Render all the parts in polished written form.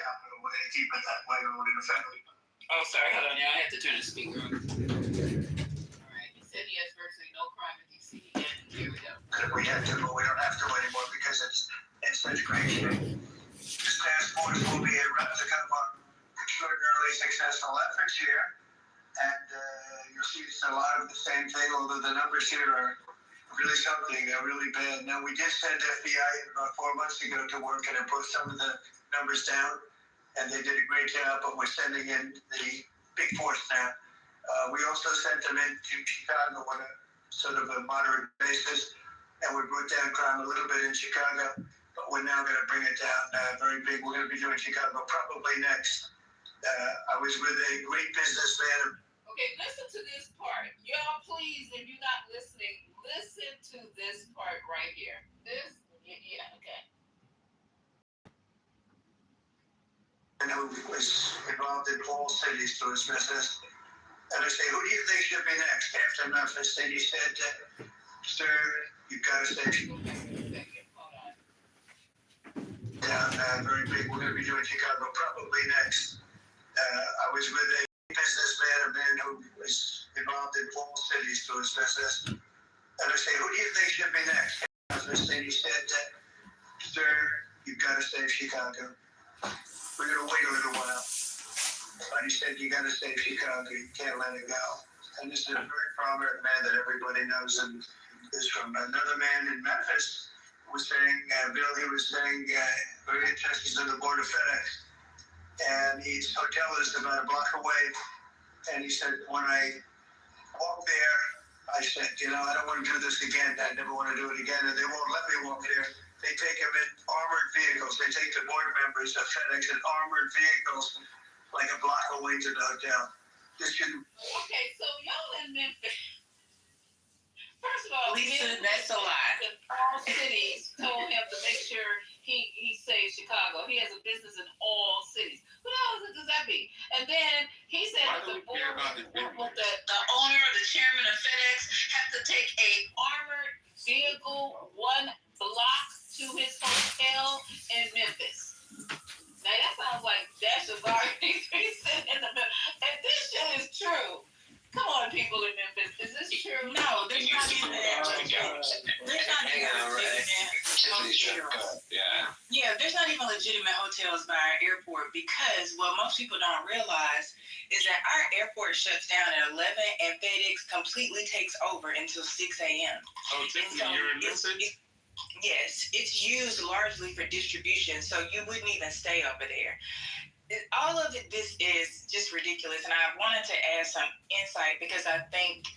capital. We're going to keep it that way, or we're going to federally. Oh, sorry, hold on, y'all. I had to turn the speaker on. All right, he said he has virtually no crime in D.C. And here we go. We had to, but we don't have to anymore because it's in such great shape. This task force will be a replica of our extraordinarily successful efforts here, and you'll see it's a lot of the same thing, although the numbers here are really something. They're really bad. Now, we did send FBI about 4 months ago to work and improve some of the numbers down, and they did a great job, but we're sending in the big force now. We also sent them into Chicago on a sort of a moderate basis, and we brought down crime a little bit in Chicago, but we're now going to bring it down very big. We're going to be doing Chicago probably next. I was with a great businessman. Okay, listen to this part. Y'all, please, if you're not listening, listen to this part right here. This, yeah, okay. And who was involved in all cities through his business. And I say, who do you think should be next after Memphis? And he said, sir, you've got to stay down very big. We're going to be doing Chicago probably next. I was with a businessman, a man who was involved in all cities through his business. And I say, who do you think should be next? And he said, sir, you've got to save Chicago. We're going to wait a little while. But he said, you got to save Chicago. You can't let it go. And this is a very prominent man that everybody knows. And this from another man in Memphis was saying, Bill, he was saying, very interesting, he's on the board of FedEx. And his hotel is about a block away. And he said, when I walk there, I said, I don't want to do this again. I never want to do it again. And they won't let me walk there. They take him in armored vehicles. They take the board members of FedEx in armored vehicles like a block away to the hotel. Okay, so y'all in Memphis. First of all, Lisa, that's a lie. All cities told him to make sure he saves Chicago. He has a business in all cities. What else does that mean? And then he said that the owner or the chairman of FedEx have to take a armored vehicle 1 block to his hotel in Memphis. Now that sounds like that's a he's sitting in the middle. If this shit is true, come on, people in Memphis, is this true? No, there's not even that. There's not even legitimate hotels. Yeah, there's not even legitimate hotels by our airport because what most people don't realize is that our airport shuts down at 11 and FedEx completely takes over until 6 a.m. Oh, you're in Memphis? Yes, it's used largely for distribution, so you wouldn't even stay over there. All of this is just ridiculous, and I wanted to add some insight because I think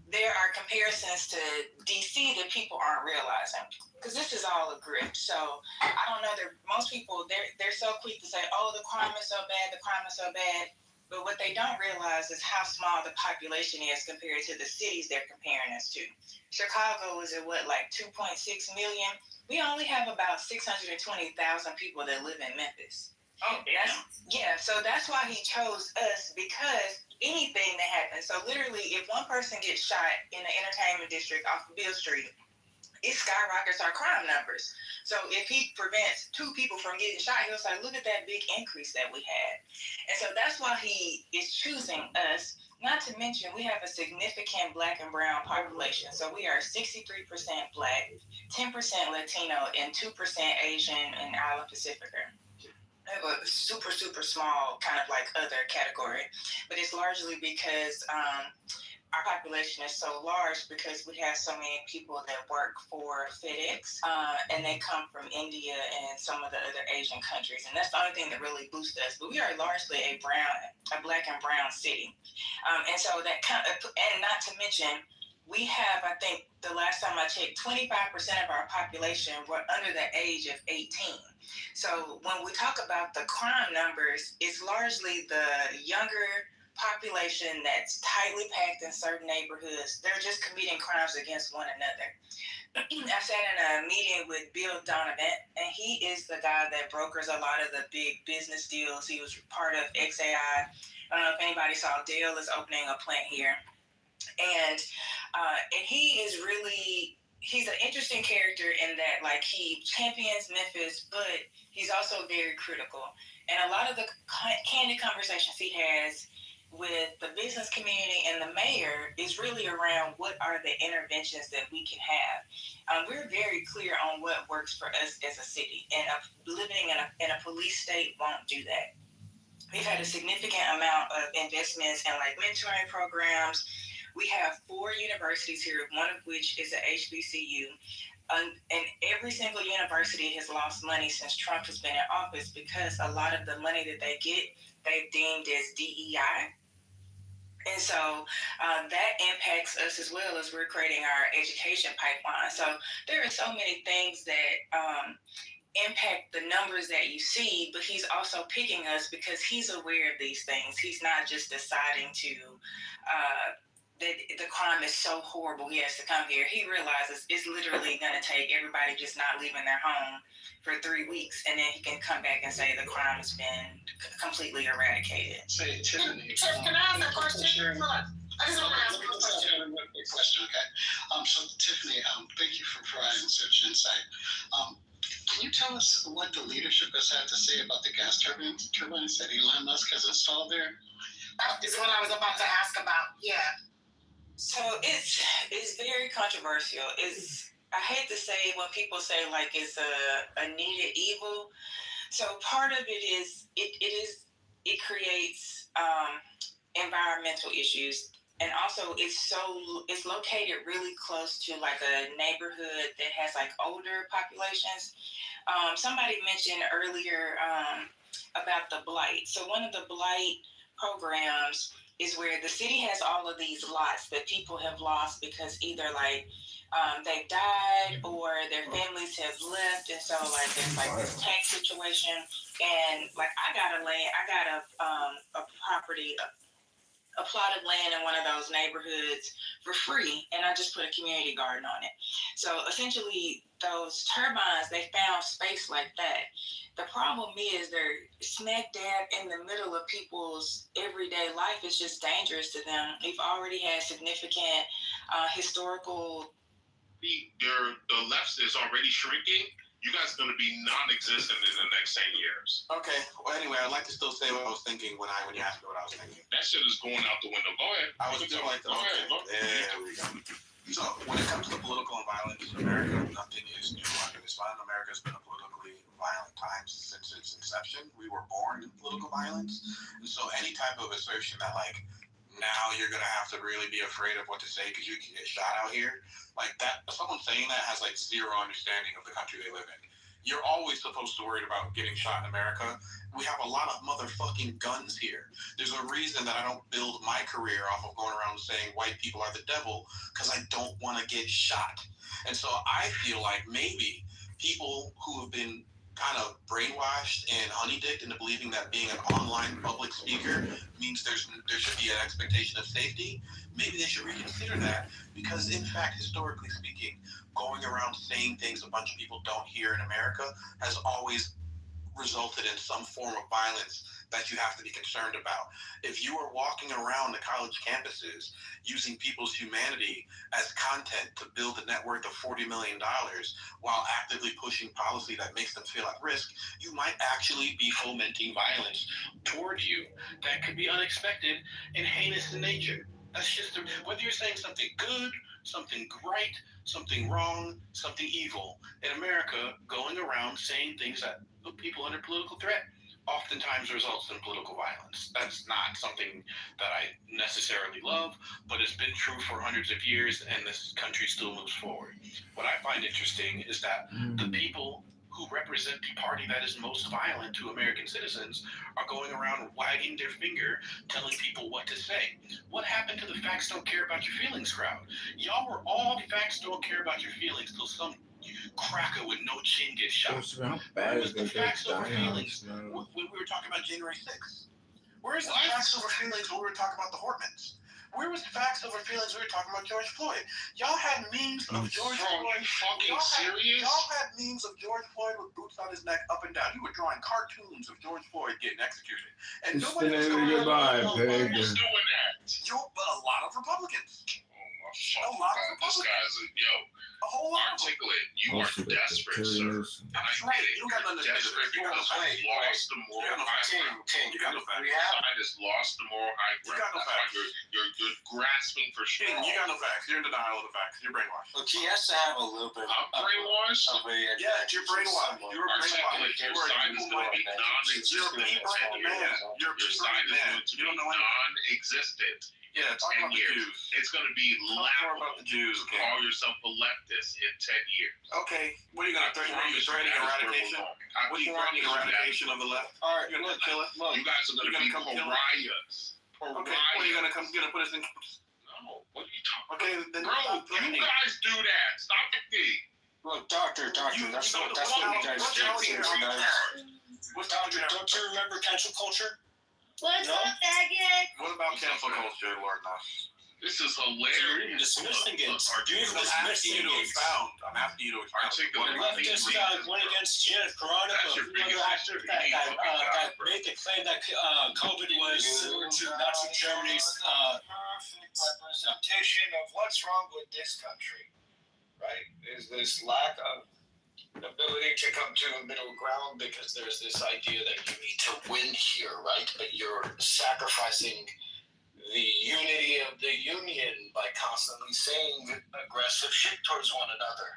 there are comparisons to DC that people aren't realizing because this is all a grift. So I don't know that most people they're so quick to say, "Oh, the crime is so bad, the crime is so bad," but what they don't realize is how small the population is compared to the cities they're comparing us to. Chicago is at like 2.6 million. We only have about 620,000 people that live in Memphis. Oh, yeah. So that's why he chose us because anything that happens. So literally, if one person gets shot in the entertainment district off of Beale Street, it skyrockets our crime numbers. So if he prevents 2 people from getting shot, he'll say, look at that big increase that we had. And so that's why he is choosing us. Not to mention, we have a significant Black and brown population. So we are 63% Black, 10% Latino, and 2% Asian and Island Pacificer. We have a super, super small kind of like other category. But it's largely because our population is so large because we have so many people that work for FedEx and they come from India and some of the other Asian countries. And that's the only thing that really boosts us. But we are largely a Black and brown city. And so that kind of, and not to mention, we have, I think the last time I checked, 25% of our population were under the age of 18. So when we talk about the crime numbers, it's largely the younger population that's tightly packed in certain neighborhoods. They're just committing crimes against one another. I sat in a meeting with Bill Donovan, and he is the guy that brokers a lot of the big business deals. He was part of XAI. I don't know if anybody saw Dale is opening a plant here. And he is really he's an interesting character in that, like, he champions Memphis, but he's also very critical. And a lot of the candid conversations he has with the business community and the mayor is really around what are the interventions that we can have. We're very clear on what works for us as a city, and living in a police state won't do that. We've had a significant amount of investments in like mentoring programs. We have 4 universities here, one of which is a HBCU. And every single university has lost money since Trump has been in office because a lot of the money that they get, they've deemed as DEI. And so that impacts us as well as we're creating our education pipeline. So there are so many things that impact the numbers that you see, but he's also picking us because he's aware of these things. He's not just deciding to that the crime is so horrible he has to come here. He realizes it's literally going to take everybody just not leaving their home for 3 weeks, and then he can come back and say the crime has been completely eradicated. Say, Tiffany. Can I ask a question? I just want to ask a question. Okay. So Tiffany, thank you for providing such insight. Can you tell us what the leadership has had to say about the gas turbines that Elon Musk has installed there? That is what I was about to ask about. Yeah. So it's very controversial. I hate to say when people say like it's a needed evil. So part of it is it creates environmental issues, and also it's located really close to like a neighborhood that has like older populations. Somebody mentioned earlier about the blight. So one of the blight programs is where the city has all of these lots that people have lost because either like they've died or their families have left, and so like there's like this tax situation. And like I got a property, a plot of land in one of those neighborhoods for free, and I just put a community garden on it. So essentially, those turbines, they found space like that. The problem is they're smack dab in the middle of people's everyday life. It's just dangerous to them. We've already had significant historical. The left is already shrinking. You guys are going to be non-existent in the next 10 years. Okay. Well, anyway, I'd like to still say what I was thinking when you asked me what I was thinking. That shit is going out the window. Go ahead. I was still like, go ahead. There we go. So when it comes to political and violence in America, nothing is new under the sun. America has been a politically violent time since its inception. We were born in political violence. And so any type of assertion that like, now you're going to have to really be afraid of what to say because you can get shot out here. Like that, someone saying that has like zero understanding of the country they live in. You're always supposed to worry about getting shot in America. We have a lot of motherfucking guns here. There's a reason that I don't build my career off of going around saying white people are the devil because I don't want to get shot. And so I feel like maybe people who have been kind of brainwashed and honeydicked into believing that being an online public speaker means there should be an expectation of safety. Maybe they should reconsider that because, in fact, historically speaking, going around saying things a bunch of people don't hear in America has always resulted in some form of violence that you have to be concerned about. If you are walking around the college campuses using people's humanity as content to build a net worth of $40 million while actively pushing policy that makes them feel at risk, you might actually be fomenting violence toward you that could be unexpected and heinous in nature. That's just whether you're saying something good, something right, something wrong, something evil. In America, going around saying things that put people under political threat oftentimes results in political violence. That's not something that I necessarily love, but it's been true for hundreds of years, and this country still moves forward. What I find interesting is that the people who represent the party that is most violent to American citizens are going around wagging their finger, telling people what to say. What happened to the facts don't care about your feelings crowd? Y'all were all facts don't care about your feelings till some cracker with no chin gets shot. Where was the facts over feelings when we were talking about January 6th? Where's the facts over feelings when we were talking about the Hortmans? Where was the facts over feelings when we were talking about George Floyd? Y'all had memes of George Floyd. Are you fucking serious? Y'all had memes of George Floyd with boots on his neck up and down. You were drawing cartoons of George Floyd getting executed. And nobody was doing goodbye, pig. Who's doing that? But a lot of Republicans. Oh my fucking God. This guy's A whole lot of them. Articulate. You are Also, desperate, sir. terrorism. That's right. You don't got nothing to say to Desperate this. You because got no you've facts. lost the moral high ground. You got no facts. We have Side has lost the moral high You ground. got no That's why facts. you're grasping for straws. King, you got no facts. You're in denial of the facts. You're brainwashed. Look, he has to have a little bit I'm brainwashed. of a Yeah, you're brainwashed. You're Articulate. brainwashed. Your You are a side is evil going to be man. You're a non-existent in 10 pea-brained man. years. You're a Your side pea-brained is man. going to You be don't know anything. non-existent. Yeah, talk about the 10 years. Jews. It's going to be Talk more laughable about the Jews, to okay? call yourself a leftist in 10 years. Okay, what are you going to threaten? Are you threatening eradication? What are you threatening eradication of the left? All right, You're going to look, kill it? look. You guys are going to be You're gonna come kill pariahs. Okay, what are you going to come put us in? No, what are you talking Okay, then Bro, stop you threatening. guys do that. Stop it. Look, doctor, You- that's you what know that's the what you one- guys what's do wrong with here you? tonight. What's Doctor, don't you remember cancel culture? What's No? up, faggot? What about cancel culture, Lord knows? This is You're hilarious. dismissing it. Look, You're I'm asking you to dismissing it. expound. I'm asking you to expound. Articulate. What- Leftist went against Janet Veronica, That's your another biggest actor issue. that You need to that bro. made the claim that COVID was similar to Nazi Germany's. perfect representation of what's wrong with this country, right? Is this lack of ability to come to a middle ground because there's this idea that you need to win here, right? But you're sacrificing the unity of the union by constantly saying aggressive shit towards one another.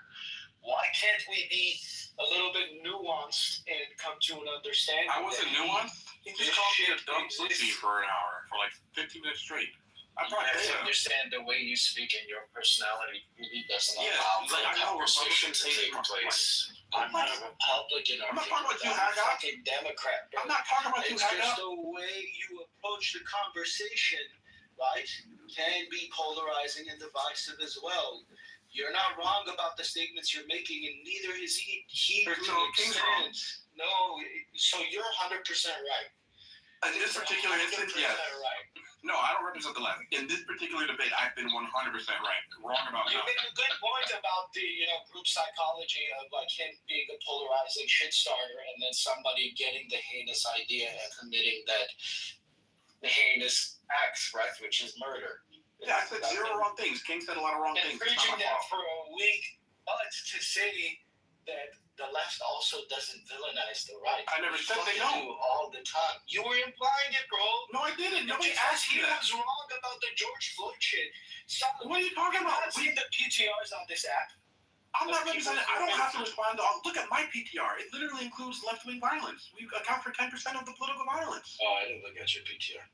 Why can't we be a little bit nuanced and come to an understanding? I wasn't that nuanced. He this just called me a shit dumb exists. pussy for an hour, for like 15 minutes straight. I You brought have to data. understand the way you speak and your personality really doesn't Yeah, allow for like, I know conversation Republicans to hate take place. I'm I'm not a Republican. I'm not talking about you, I'm a Haga. fucking Democrat, bro. I'm not talking about you, It's just Haga. the way you approach the conversation, right, can be polarizing and divisive as well. You're not wrong about the statements you're making, and neither is he to There's an no King's wrong. extent. No, so you're 100% right. In this particular instance, 100% yes. right. No, I don't represent the left. In this particular debate, I've been 100% right. Wrong about You nothing. make a good point about the group psychology of like him being a polarizing shit starter, and then somebody getting the heinous idea and committing that the heinous acts, right, which is murder. Yeah, I said zero wrong things. King said a lot of wrong And things. It's preaching not my that fault. for a week, but to say that the left also doesn't villainize the right. I never said they fucking don't. do all the time. You were implying it, bro. No, I didn't. Nobody Just asked he you that. was wrong about the George Floyd shit. Stop. What are you talking Have about? not seen the PTRs on this app. I'm not representing. I don't have to respond to all. Look at my PTR. It literally includes left-wing violence. We account for 10% of the political violence. Oh, I didn't look at your PTR.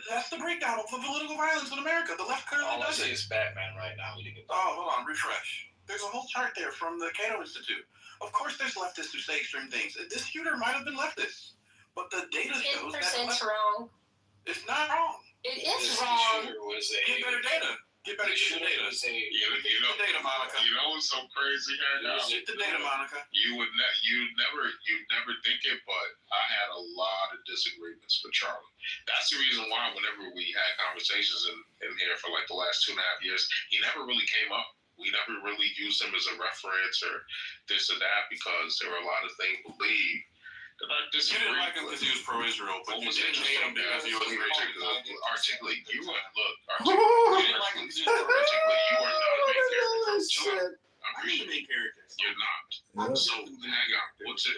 That's the breakdown of the political violence in America. The left currently All I does see it. is Batman right now. Oh, hold on. Refresh. There's a whole chart there from the Cato Institute. Of course, there's leftists who say extreme things. This shooter might have been leftist, but the data shows that 10% wrong. it's not wrong. It is wrong. Get better data. Get better data. You know, Get the data, Monica. you know what's so crazy here now? Get the data, Monica. You'd never think it, but I had a lot of disagreements with Charlie. That's the reason why whenever we had conversations in here for like the last 2.5 years, he never really came up. We never really used him as a reference or this or that because there were a lot of things believed that I You disagreed didn't like him with. because he was pro-Israel, but What you was didn't hate him because he was articulate. You are You didn't like him because he was pro-Israel. articulate. You are not a main character. Oh, shit. I'm I'm the main character. You're not. Yeah. So hang on. What's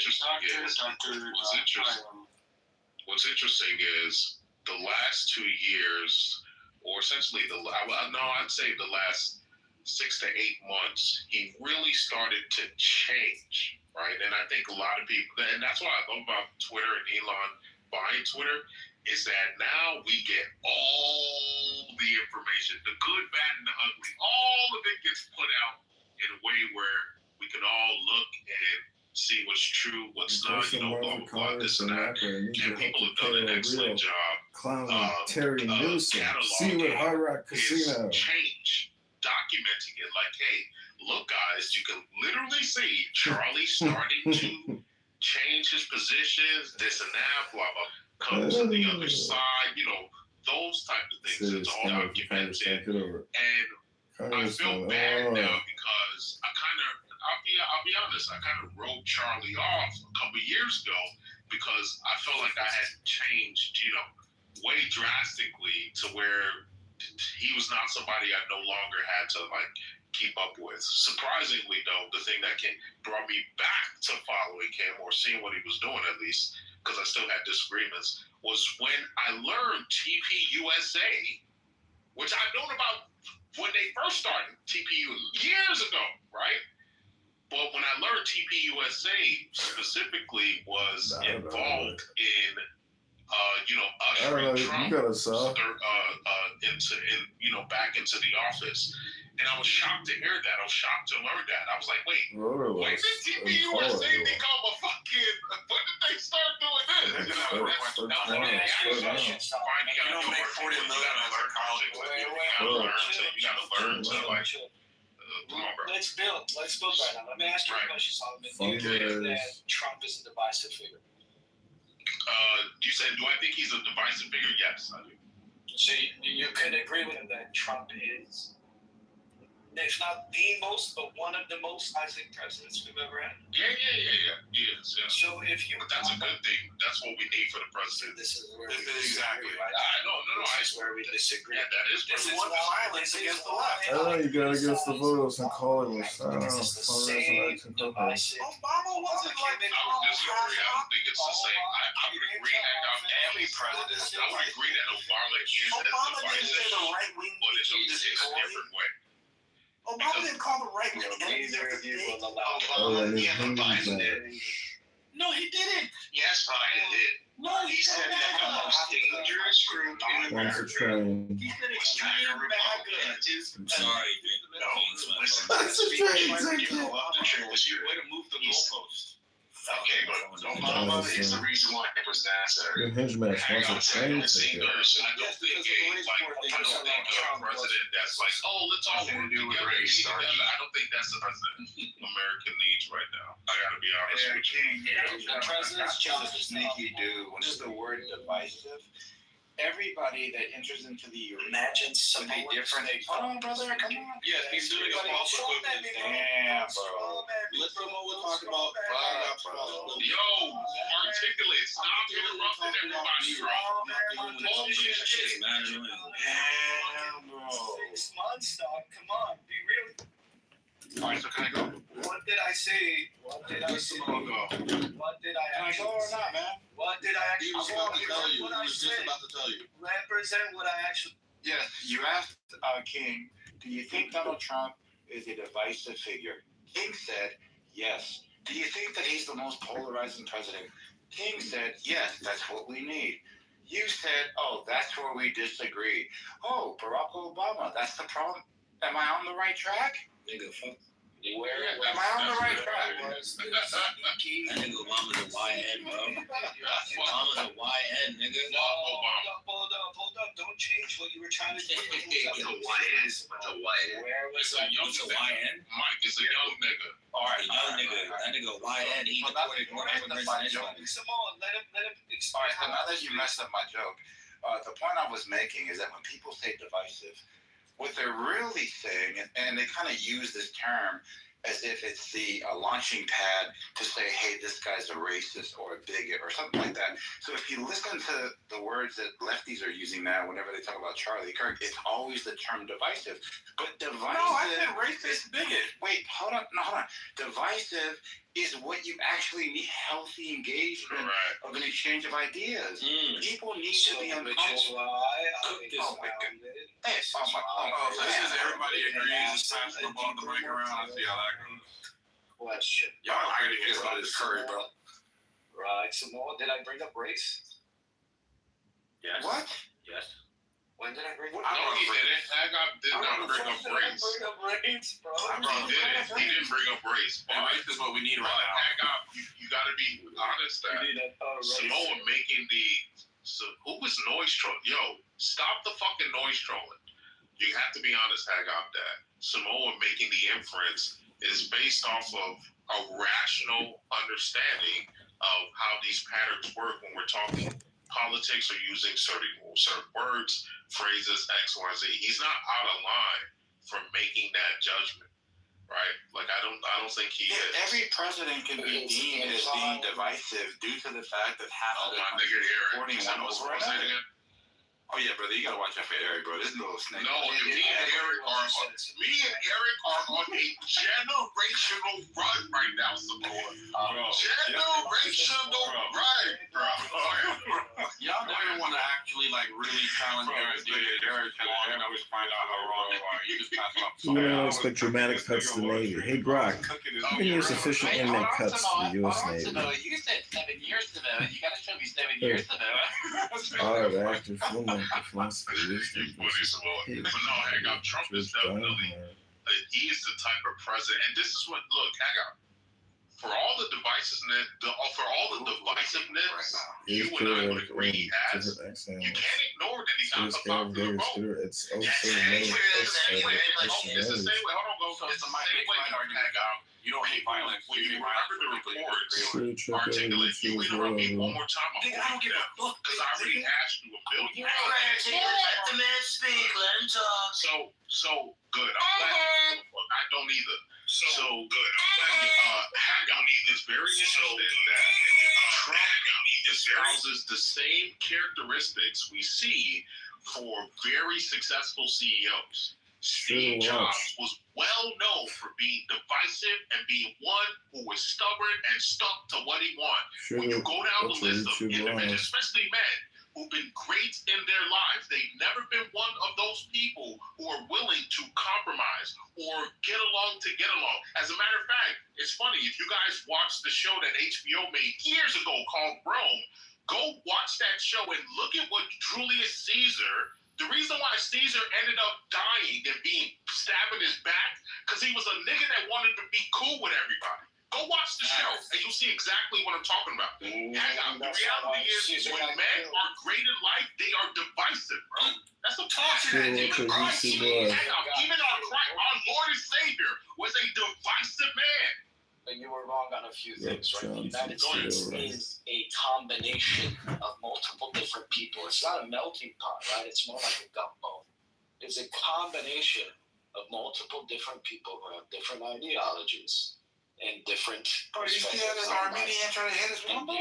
interesting is the last 2 years, or essentially I'd say the last 6 to 8 months, he really started to change, right? And I think a lot of people, and that's what I love about Twitter and Elon buying Twitter, is that now we get all the information, the good, bad, and the ugly. All of it gets put out in a way where we can all look and see what's true, what's not, blah, blah, blah, this and that. And people have done an excellent job. Clown Terry Newsom. cataloging See what Hard Rock Casino. His change, documenting it like, hey, look, guys, you can literally see Charlie starting to change his positions, this and that, blah, blah, come to the other side, those type of things. It's all documented. And I feel bad now because I'll be honest, I kind of wrote Charlie off a couple years ago because I felt like I had changed, way drastically to where he was not somebody I no longer had to keep up with. Surprisingly, though, the thing that brought me back to following him or seeing what he was doing, at least, because I still had disagreements, was when I learned TPUSA, which I've known about when they first started TPU years ago, right? But when I learned TPUSA specifically was involved in, ushering Trump back into the office. And I was shocked to hear that. I was shocked to learn that. I was like, wait, when did TPUSA become a fucking, when did they start doing this? You don't make $40 million as a college. You gotta learn to like, come on, bro. Let's build right now. Let me ask you a question, Solomon. Do you think that Trump is a divisive figure? You said, do I think he's a divisive figure? Yes, I do. So you could agree with him that Trump is, if not the most, but one of the most Isaac presidents we've ever had. Yeah. He is, yeah. So if you, but that's a good thing. That's what we need for the president. This is where we Exactly. disagree, right? This is where we disagree. Yeah, that is This is what violence against the left. You gotta get the voters and call it. This is the same divisive. Obama wasn't like I would disagree. I don't think it's the same. I would agree that every president. I would agree that Obama is as divisive, but it's a different way. Obama didn't call the right wing Neither of you will allow Oh, and his Obama. hands back. No, he didn't. Yes, Biden did. No, He said that the most dangerous group in Once a America train. He's an was extreme Tiger MAGA. I'm sorry, no, listen to That's the a train speech. ticket. You love the transcript. Way to move the goalposts. Okay, but Obama is the reason why it was necessary. Your hinge match wants a train I ticket. don't think a president that's like, oh, let's all work together. I don't think that's the president America needs right now. I gotta be honest with you. The president's job This is is sneaky dude. When it's the word divisive, everybody that enters into the imagine with a different. Hold on, brother. Come on. Yeah, he's doing a false equivalent. Damn, bro. Let's promote what we're talking about. Yo, articulate. Stop interrupting everybody, bro. Holy shit. Damn, bro. 6 months, dog. Come on. Be real. All right, so can I go? What did I say? What did I say? Go. What did I Can I actually go or say? not, man? What did I He actually was about to tell you. What He I was just said. about to tell you. Represent what I actually. Yes, you asked King, do you think Donald Trump is a divisive figure? King said, yes. Do you think that he's the most polarizing president? King said, yes, that's what we need. You said, oh, that's where we disagree. Oh, Barack Obama, that's the problem. Am I on the right track? Nigga, fuck. Am I on the right track? That nigga Obama's a YN, bro. Obama's a YN, nigga. Hold up. Don't change what you were trying to do. It's a YN. Where was It's a young YN? Mike is a young nigga. Alright, young nigga. That nigga YN. He deported more immigrants than anybody. Samoa, let him All right, explain. so now that you messed up my joke, the point I was making is that when people say divisive, what they're really saying, and they kind of use this term as if it's the launching pad to say, hey, this guy's a racist or a bigot or something like that. So if you listen to the words that lefties are using now whenever they talk about Charlie Kirk, it's always the term divisive. But divisive... No, I said racist bigot. Wait, hold on. Divisive is what you actually need, healthy engagement of an exchange of ideas. People need to be uncomfortable. So this is everybody agrees it's time for the ball to break around. Let's see how that goes. Question. Y'all are ready to get started this curry, bro. Right, Samoa, did I bring up race? Yes. What? Yes. When did I bring up No, he didn't. Hagop did not bring up race. bring up race, bro? He didn't bring up race. And race is what we need right now. Hagop, you gotta be honest that Samoa making who was noise trolling? Yo, stop the fucking noise trolling. You have to be honest, Hagop, that Samoa making the inference is based off of a rational understanding of how these patterns work when we're talking politics or using certain words, phrases, X, Y, Z. He's not out of line for making that judgment, right? Like I don't think he is. Every president can be deemed as being divisive due to the fact that half Oh of the my country nigga is here. supporting Is that one what's over going on another. again? Oh yeah, brother, you gotta watch out for Eric, bro. This little snake. No, me and Eric are on a generational run right now, Samoa. Generational run, bro. Y'all never want to actually like really challenge Eric. Eric can always find out how wrong you are. You just pass it off. You know, expect dramatic cuts to the Navy. Hey, Grok, how can you sufficient inmate cuts to the U.S. Navy? You said 7 years to know. You gotta show me 7 years to know. Alright, actor, filmmaker, philosophy, You wisdom, funny, Samoa. But no, hang on. Trump is definitely, he is the type of president, and this is what, look, hang on. For all the divisiveness, you and I would agree he has. You can't ignore that he got the popular vote. It's also the It's the same way. Hold on, go. It's the same way. Hang on. You don't hate violence. When you remember the reports, True, check out articulate. You interrupt me one more time. Nigga, I don't give a fuck. Because I already asked you a billion. Let the man speak. Let him talk. So good. I'm glad. I don't either. So good. I'm glad it's very interesting that Trump espouses the same characteristics we see for very successful CEOs. Steve Jobs was well known for being divisive and being one who was stubborn and stuck to what he wanted. When you go down the list of individuals, especially men, who've been great in their lives, they've never been one of those people who are willing to compromise or get along to get along. As a matter of fact, it's funny, if you guys watch the show that HBO made years ago called Rome, go watch that show and look at what Julius Caesar. The reason why Caesar ended up dying and being stabbed in his back, because he was a nigga that wanted to be cool with everybody. Go watch the show, and you'll see exactly what I'm talking about. Hang on. The reality is, when men are great in life, they are divisive, bro. That's a fact. Hang on. Even our Lord and Savior was a divisive man. But you were wrong on a few things, right? The United States is a combination of multiple different people. It's not a melting pot, right? It's more like a gumbo. It's a combination of multiple different people who have different ideologies and different. Oh, you see how this Armenian trying to hit us with and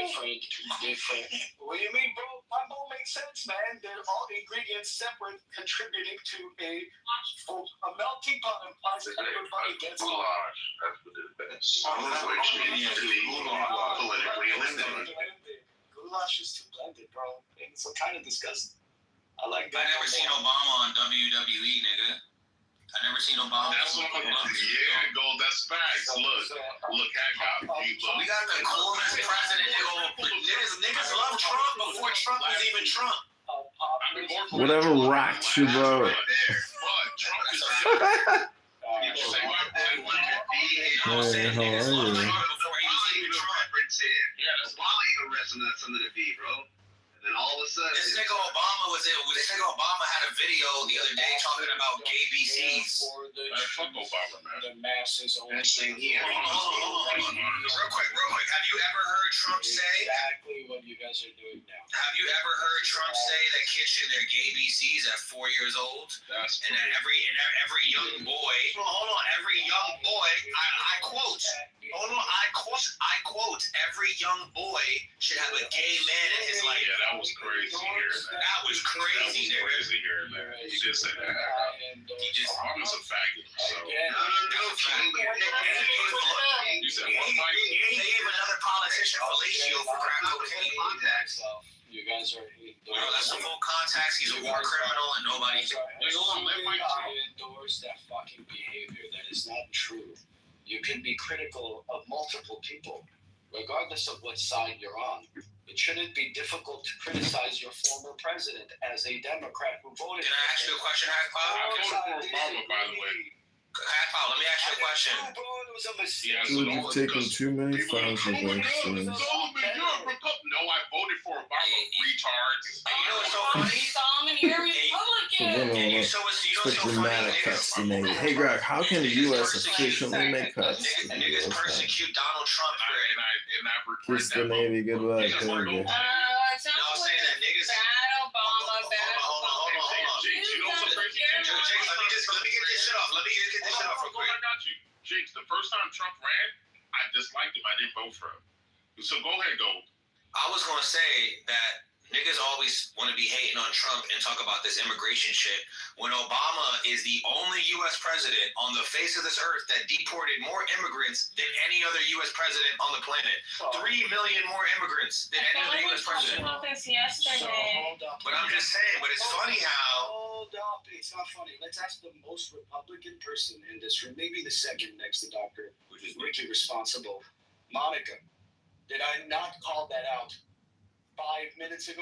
different. What do you mean, bro? Gumbo makes sense, man. They're all ingredients separate, contributing to a melting pot implies that everybody gets along. That's what it is. Politically eliminated. Goulash is too blended, bro. It's kind of disgusting. I never seen Obama on WWE, nigga. I never seen Obama. That's what I'm yeah, Gold, that's facts. Look, hang out. We got the coolest president, nigga. Niggas love Trump before Trump was even Trump. Whatever rocks you, bro. Hey, how are you? Something to be, bro. And all of a sudden, this nigga Obama had a video the other day talking about gay BCs. Fuck Obama, man. The masses only. Hold on. Real quick. Have you ever heard Trump say? Exactly what you guys are doing now. Have you ever heard Trump say that kids should their gay BCs at 4 years old? And that every young boy. Hold on. Every young boy. I quote. Hold on. I quote. Every young boy should have a gay man in his life. Yeah, that was crazy hearing that. That was crazy, nigga. Crazy hearing that. He did say that. He just. Obama's a faggot. So. He gave another politician fellatio for crack cocaine. You guys are. Bro, that's the full context. He's a war criminal and nobody. I endorse that fucking behavior. That is not true. You can be critical of multiple people, regardless of what side you're on. It shouldn't be difficult to criticize your former president as a Democrat who voted. Can I ask you a question, Hackpot? I voted for Obama, by the way. Hackpot, let me ask you a question. Dude, you've taken too many phones of those things. No, I voted for Obama, retards. And you know what's so funny? Expect dramatic cuts to Navy. Hey, Greg, how can the U.S. efficiently make cuts? Niggas persecute Donald Trump. Kiss the Navy goodbye, Kobe. No, I'm saying that niggas. Bad Obama, bad Hold on. Jinx, let me get this shit off. Let me get this shit off real quick. I got you. Jinx, the first time Trump ran, I disliked him. I didn't vote for him. So go ahead, go. I was going to say that niggas always want to be hating on Trump and talk about this immigration shit when Obama is the only U.S. president on the face of this earth that deported more immigrants than any other U.S. president on the planet. 3 million more immigrants than any other U.S. president. about this yesterday. hold up. But I'm just saying, but it's funny how. Hold up. It's not funny. Let's ask the most Republican person in this room, maybe the second next to Dr. which is Ricky responsible. Monica, did I not call that out 5 minutes ago?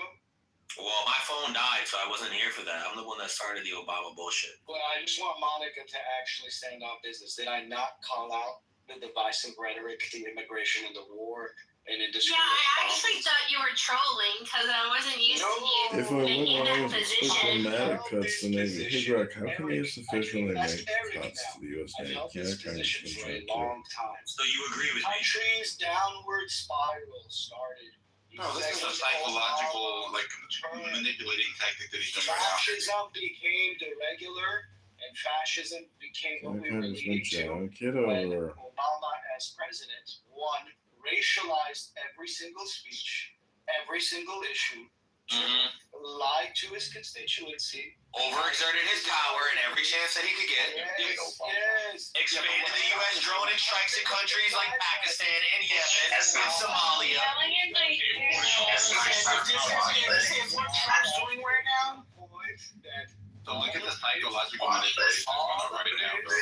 Well, my phone died, so I wasn't here for that. I'm the one that started the Obama bullshit. Well, I just want Monica to actually stand on business. Did I not call out the divisive rhetoric, the immigration and the war and industry? Yeah, I actually thought you were trolling because I wasn't used to you If I being in went that on with position. diplomatic cuts to Navy, hey Greg, how can you sufficiently make cuts to the U.S. I've Navy? held Yeah, this kind of position for a conjecture. long time. So you agree with me? Country's downward spiral started. No, this is a psychological, like, manipulating tactic that he's doing right now. Fascism became the regular, and fascism became what we were leading to when Kitover. Obama, as president, one, racialized every single speech, every single issue, lied to his constituency, Overexerted his power in every chance that he could get. yes. Expanded the U.S. drone and strikes in countries like Pakistan and Yemen and Somalia. Yelling in my If what Trump's doing right now, that So look at the psychological manipulation going on right now, bro.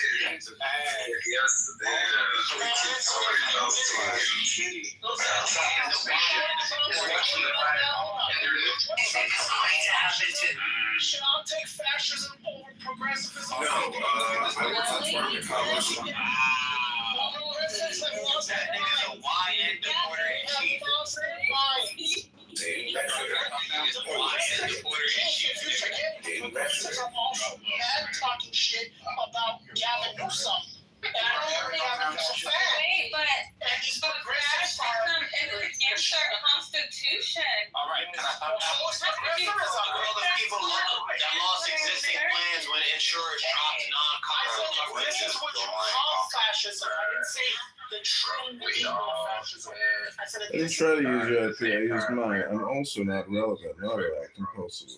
Should I take fascism over progressivism? No, I would not work in college. That nigga's a YN deporter in chief. He's a YN deporter in chief. Progressives are also mad talking shit about Gavin Newsom. And I don't think Gavin Newsom's fan. Wait, but And he's fascism is against our constitution. All right, can I stop now? A world of people that lost existing plans when insurers dropped non-conference This is what you call fascism. I didn't say the true meaning of fascism. I said I didn't try to use your IP, I used mine. I'm also not relevant, not act compulsively.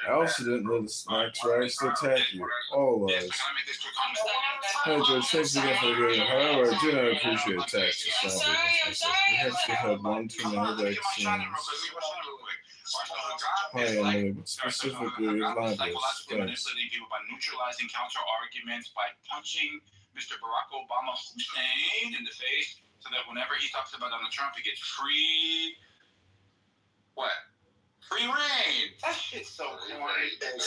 I also didn't let the snacks rise to attack you. All Yes, lies. can I make this quick comment? Hi George, thanks again for the video. However, I do not appreciate attacks to I'm sound sorry, businesses. Perhaps we've had one too Hold many on, let me get my shot in real vaccines. quick. Let me get my shot in real quick. Hi Emily, but specifically libelous. Psychologically Thanks. manipulating people by neutralizing counter arguments, by punching Mr. Barack Obama Hussein in the face, so that whenever he talks about Donald Trump, he gets free. What? Free reign. That shit's so corny. That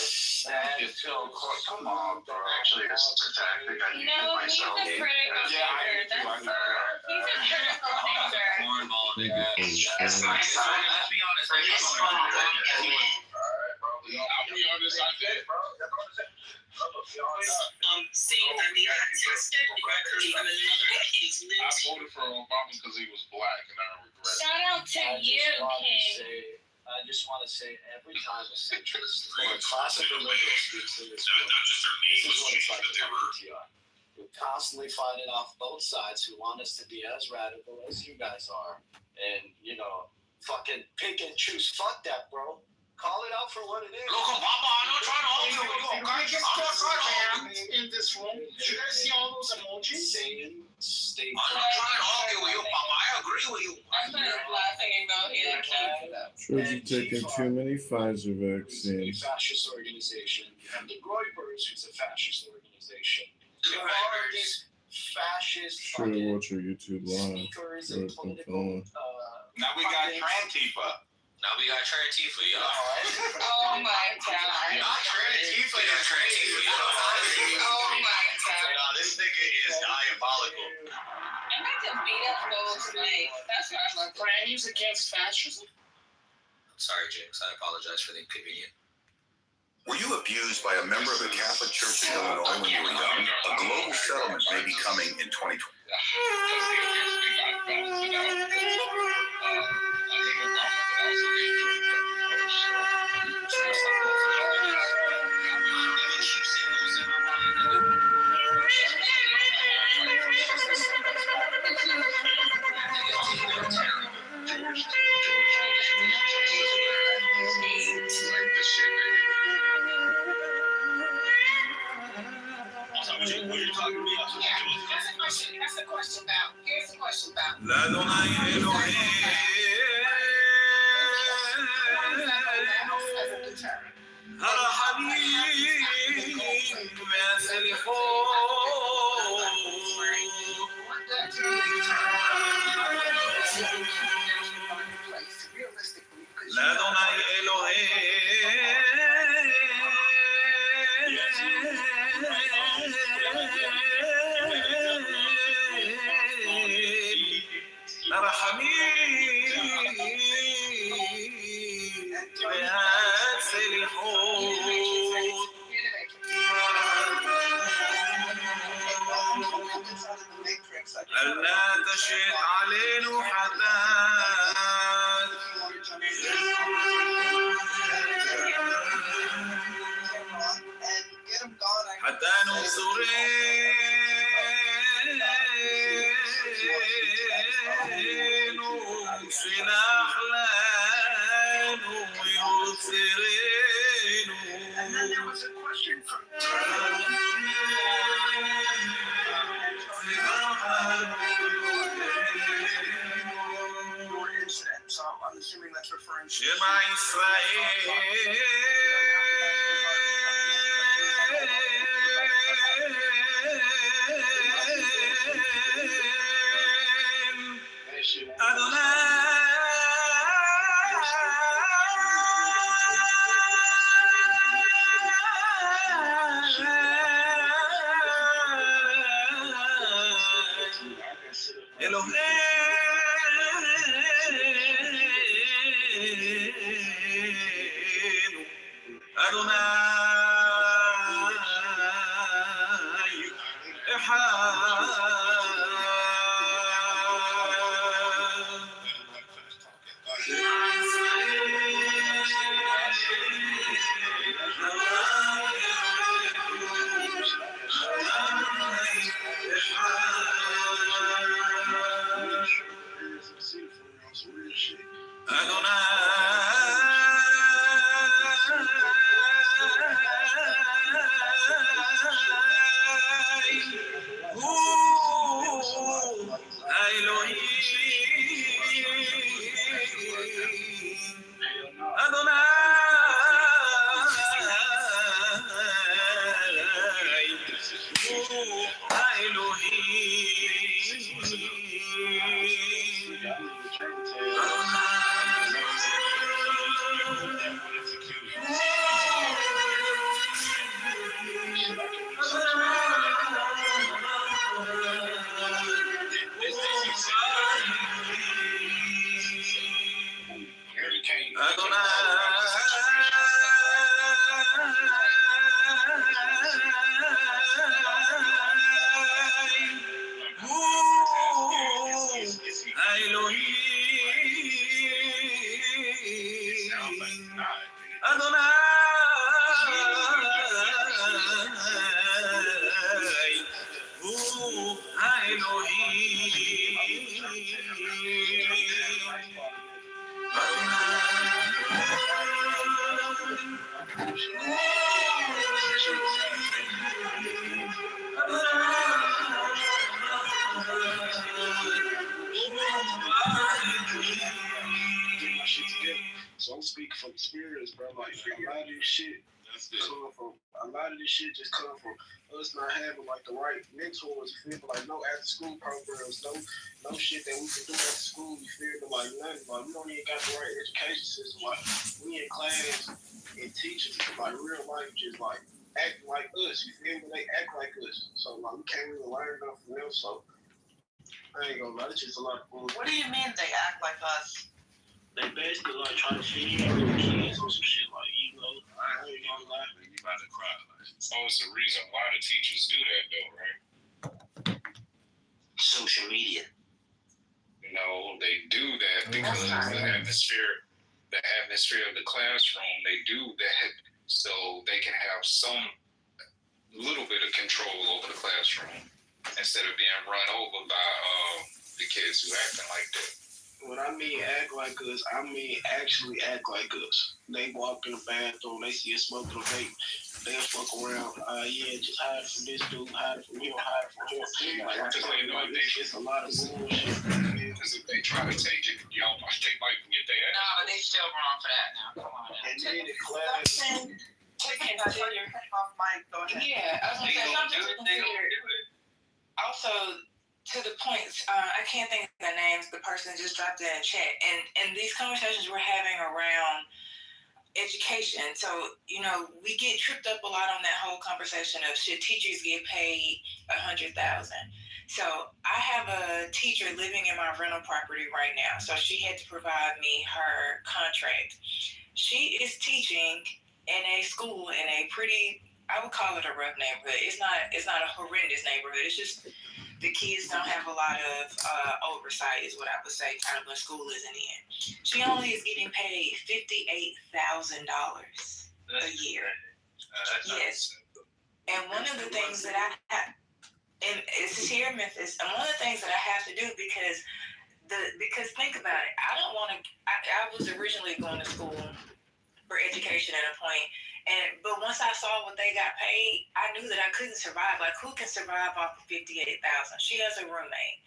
is so corny. Come on, bro. Actually, it's a tactic I use No, he's myself. a critical Yeah, I thinker. do too. I He's a critical thinker. Cornball, Thank nigga. you for your Let's sharing. be honest. I'll be honest, I did. Saying that they had tested directly on another case I linked. voted for Obama because he was black, and I regret it. Shout out to you, King. I just want to say every time a centrist or a classical liberal speaks in this room, Not just their this name is was what it's changed, like but they about were. PTR. We're constantly fighting off both sides who want us to be as radical as you guys are. And, you know, fucking pick and choose. Fuck that, bro. Call it out for what it is. Look, Obama, I'm not trying to argue with you, okay? I'm not trying to argue. in this room. Did you guys see all those emojis? Same state. I'm not trying to argue with you, Obama. I agree with you. I started laughing and go, he didn't care. Shows you've taken too many Pfizer A vaccines. fascist organization. And the Groypers, who's a fascist organization. You have all of these fascist Sure to watch your YouTube live. speakers and political. Now we got Trantifa. Now we got Trantifa, yo. Oh my god. Not Trantifa, it's Trantifa, yo. Oh my god. Nah, this nigga is diabolical. I might just beat up those snakes. That's what I'm like. Granny's against fascism. Sorry, James. I apologize for the inconvenience. Were you abused by a member of the Catholic Church in Illinois when you were young? A global settlement may be coming in 2020. That's a question about. Here's a question about. ألا تشهد علينا حتى ننصرين سلاح لانو يبصرين. And then there was a question from incident, so I'm assuming that's referring to Shema Israel. So I'm speaking from experience, bro. Like a lot of this shit just come from us not having like the right mentors. You feel me? Like no after school programs, no shit that we can do after school. You feel me? Like nothing. Like we don't even got the right education system. Like we in class and teachers like real life just like acting like us. You feel me? They act like us. So like we can't really learn enough from them. So I ain't gonna lie, it's just a lot of fun. What do you mean they act like us? They basically like try to fit in with the kids or some shit like, you know, I ain't gonna lie. You about to cry. So it's the reason why the teachers do that though, right? Social media. No, they do that because the atmosphere of the classroom, they do that so they can have some little bit of control over the classroom instead of being run over by the kids who acting like that. When I mean act like us, I mean actually act like us. They walk in the bathroom, they see us smoking a vape, they'll fuck around. Yeah, just hide from this dude, hide from him, hide from him. Like, it's a lot of bullshit. Because if they try to take it, they might get their ass. No, but they still wrong for that now. Come on now. And then the class. Yeah, I was gonna say something to consider. Also, to the points, I can't think of the names. The person just dropped it in chat, and these conversations we're having around education. So we get tripped up a lot on that whole conversation of should teachers get paid $100,000. So I have a teacher living in my rental property right now. So she had to provide me her contract. She is teaching in a school in a pretty, I would call it a rough neighborhood. It's not a horrendous neighborhood. It's just the kids don't have a lot of oversight, is what I would say, kind of when school isn't in. She only is getting paid $58,000 a year. Yes. And one of the things that I have, and this is here in Memphis, and one of the things that I have to do because think about it, I don't want to. I was originally going to school for education at a point, but once I saw what they got paid, I knew that I couldn't survive. Like, who can survive off of $58,000? She has a roommate.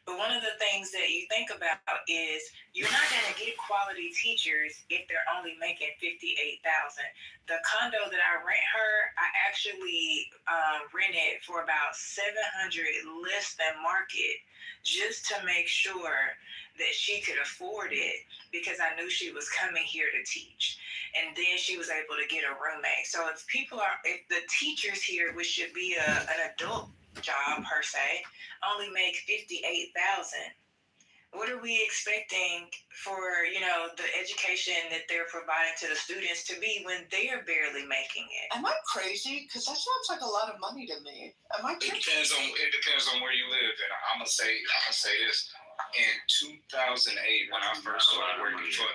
But one of the things that you think about is you're not going to get quality teachers if they're only making $58,000. The condo that I rent her, I actually rented for about $700 less than market, just to make sure that she could afford it, because I knew she was coming here to teach. And then she was able to get a roommate. So if the teachers here, which should be an adult job per se, only make $58,000, what are we expecting for the education that they're providing to the students to be when they're barely making it? Am I crazy? Because that sounds like a lot of money to me. Am I It crazy? depends on where you live, and I'm gonna say this. In 2008, when I first started working for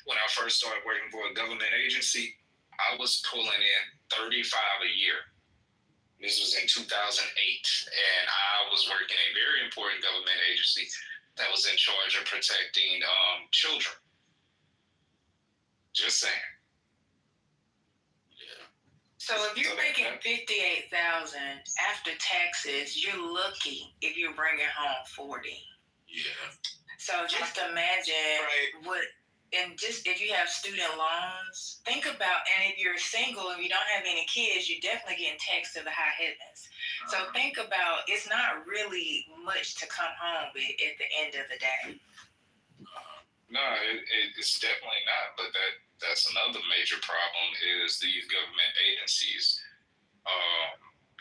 when I first started working for a government agency, I was pulling in $35 a year. This was in 2008, and I was working a very important government agency that was in charge of protecting children. Just saying. Yeah. So if you're making $58,000 after taxes, you're lucky if you're bringing home $40,000. Yeah. So just imagine and just if you have student loans, think about, and if you're single and you don't have any kids, you're definitely getting taxed to the high heavens. So think about, it's not really much to come home with at the end of the day. No, it's definitely not. But that's another major problem is these government agencies,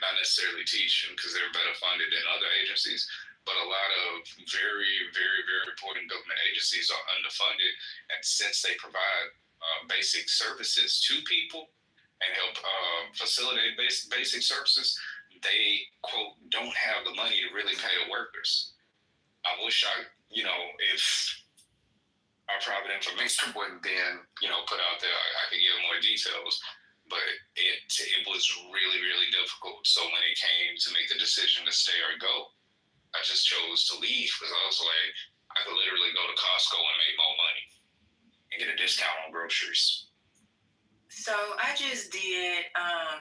not necessarily teaching because they're better funded than other agencies, but a lot of very, very, very important government agencies are underfunded. And since they provide basic services to people and help facilitate basic services, they, quote, don't have the money to really pay the workers. I wish if our private information wasn't being, put out there, I could give more details. But it was really, really difficult. So when it came to make the decision to stay or go, I just chose to leave because I was like, I could literally go to Costco and make more money and get a discount on groceries. So I just did,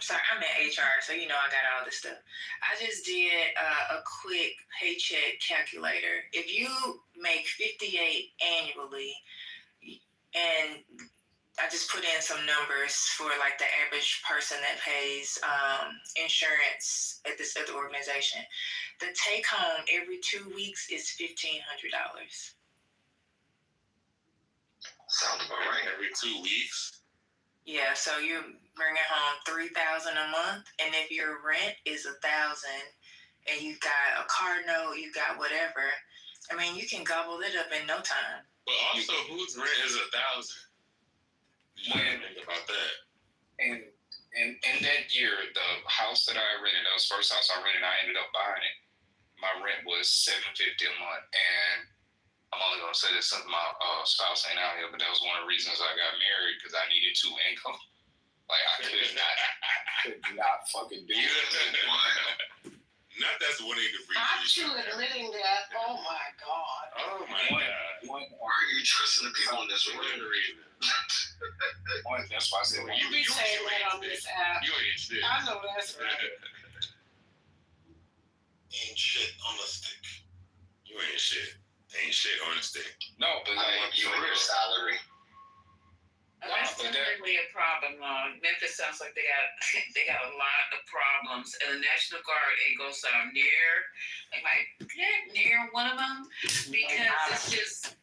sorry, I'm in HR, so I got all this stuff. I just did a quick paycheck calculator. If you make $58,000 annually, and I just put in some numbers for like the average person that pays insurance at this other organization, the take home every 2 weeks is $1,500. Sounds about right. Every 2 weeks. Yeah, so you're bringing home $3,000 a month, and if your rent is $1,000, and you got a car note, you got whatever, I mean, you can gobble it up in no time. But also, whose rent is $1,000? When think about that. And in that year, the house that I rented, that was the first house I rented, I ended up buying it. My rent was $750 a month, and I'm only gonna say this since my spouse ain't out here, but that was one of the reasons I got married, because I needed 2 income. Like I could not fucking do it. Not that's one of the reasons. Actually living there, oh my God. Oh my God. Why are you trusting the people in this room? That's why I said You be saying that on this app. You ain't shit. I know that's right. Ain't shit on a stick. You ain't shit. Ain't shit on the stick. No, but I mean, you and your salary. That's definitely a problem. Memphis sounds like they got a lot of problems, and the National Guard ain't gonna sound near one of them because it's just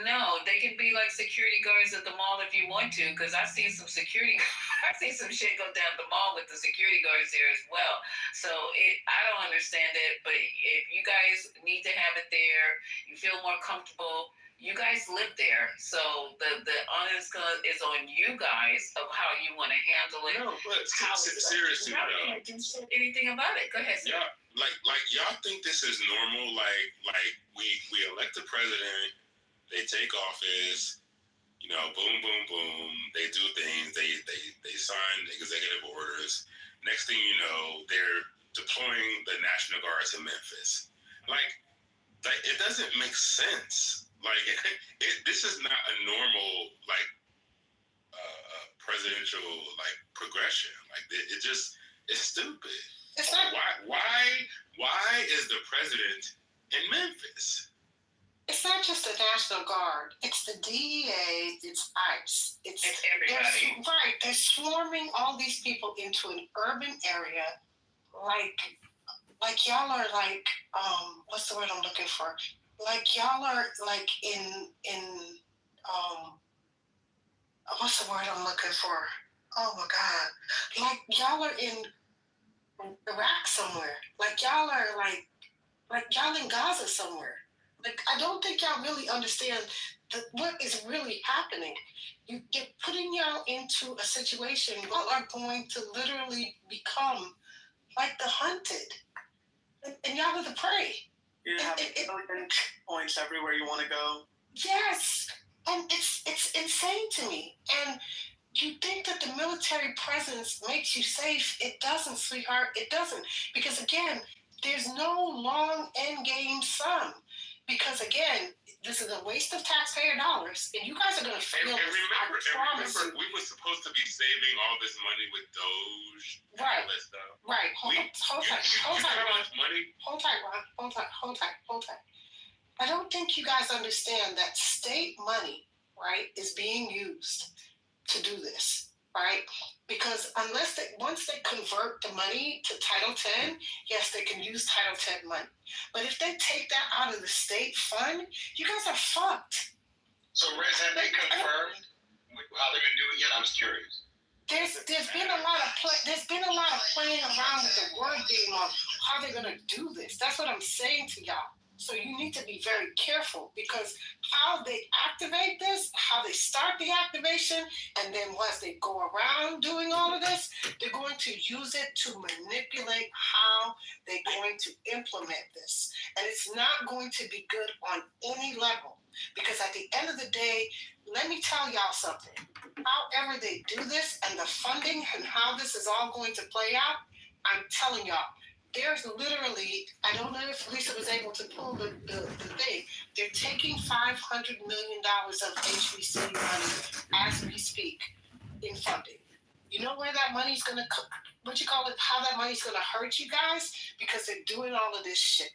no. They can be like security guards at the mall if you want to, because I've seen some security. I've seen some shit go down at the mall with the security guards there as well. So I don't understand it, but if you guys need to have it there, you feel more comfortable. You guys live there, so the onus is on you guys of how you want to handle it. No, but seriously, though, anything about it? Go ahead. Sir. Y'all, like y'all think this is normal? Like we elect the president, they take office, you know, boom, boom, boom. They do things. They sign executive orders. Next thing you know, they're deploying the National Guard to Memphis. Like it doesn't make sense. Like this is not a normal presidential progression. Like it's stupid. It's not. Why is the president in Memphis? It's not just the National Guard. It's the DEA. It's ICE. It's everybody. Right. They're swarming all these people into an urban area, like y'all are like what's the word I'm looking for? Like y'all are like in what's the word I'm looking for? Oh my God! Like y'all are in Iraq somewhere. Like y'all are like y'all in Gaza somewhere. Like I don't think y'all really understand what is really happening. You're putting y'all into a situation. Y'all are going to literally become like the hunted, and y'all are the prey. You have points everywhere you want to go. Yes, and it's insane to me. And you think that the military presence makes you safe? It doesn't, sweetheart. It doesn't, because again, there's no long end game sum. Because again, this is a waste of taxpayer dollars, and you guys are going to feel and this. remember, we were supposed to be saving all this money with Doge, right? All that stuff. Right. Hold tight, money. Hold tight. I don't think you guys understand that state money, right, is being used to do this, right? Because once they convert the money to Title 10, yes, they can use Title 10 money. But if they take that out of the state fund, you guys are fucked. So, Rez, have they confirmed how they're going to do it yet? I'm just curious. There's been a lot of playing around with the word game on how they're going to do this. That's what I'm saying to y'all. So you need to be very careful, because how they activate this, how they start the activation, and then once they go around doing all of this, they're going to use it to manipulate how they're going to implement this. And it's not going to be good on any level, because at the end of the day, let me tell y'all something. However they do this and the funding and how this is all going to play out, I'm telling y'all, there's literally, I don't know if Lisa was able to pull the thing. They're taking $500 million of HBC money as we speak in funding. You know where that money's going to, how that money's going to hurt you guys? Because they're doing all of this shit.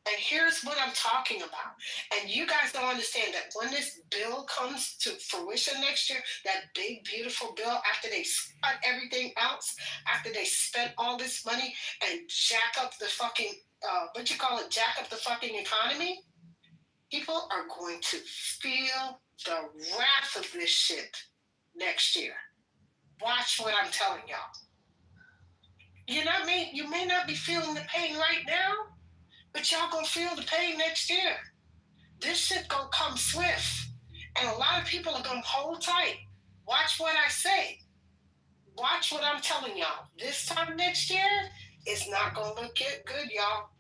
And here's what I'm talking about. And you guys don't understand that when this bill comes to fruition next year, that big, beautiful bill, after they cut everything else, after they spent all this money and jack up the fucking, jack up the fucking economy, people are going to feel the wrath of this shit next year. Watch what I'm telling y'all. You know what I mean? You may not be feeling the pain right now, but y'all gonna feel the pain next year. This shit gonna come swift. And a lot of people are gonna hold tight. Watch what I say. Watch what I'm telling y'all. This time next year, it's not gonna look good, y'all.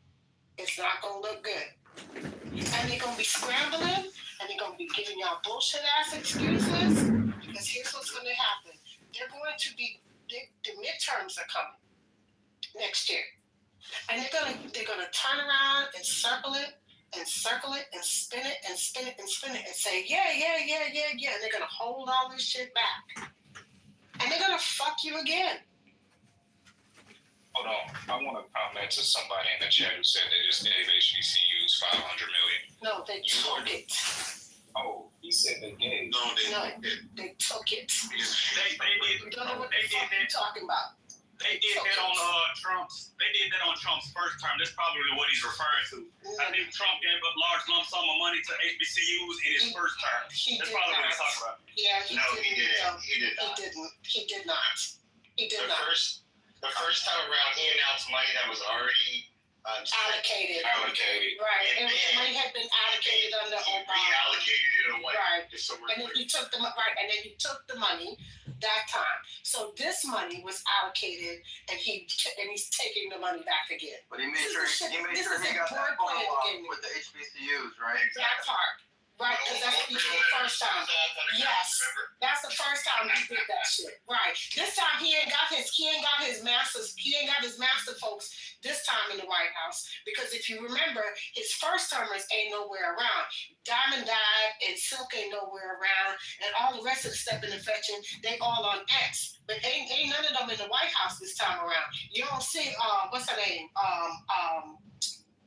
It's not gonna look good. And they're gonna be scrambling, and they're gonna be giving y'all bullshit ass excuses. Because here's what's gonna happen. The midterms are coming next year. And they're gonna turn around and circle it and circle it and spin it and spin it and spin it and say, yeah. And they're going to hold all this shit back. And they're going to fuck you again. Hold on. I want to comment to somebody in the chat who said they just gave HBCUs $500 million. No, they took it. Oh, he said they gave. No, they took it. They did. You don't know what the fuck you're talking about. They did that on Trump's. They did that on Trump's first term. That's probably what he's referring to. I think Trump gave a large lump sum of money to HBCUs in his first term. That's probably what he's talking about. Yeah, No, he didn't. He did not. He did not. He did not. The first time around, he announced money that was already Allocated. Allocated. Right. And the money had been allocated under Obama. Reallocated it away. Right. Just so we're And then he took the money that time. So this money was allocated, and he's taking the money back again. But he made sure he got that phone off with the HBCUs, right? That part. Right, because that's what he did the first time. Yes, that's the first time he did that shit. Right. This time he ain't got his master folks this time in the White House, because if you remember, his first termers ain't nowhere around. Diamond died and Silk ain't nowhere around, and all the rest of the step in the fetching, they all on X. But ain't none of them in the White House this time around. You don't see what's her name?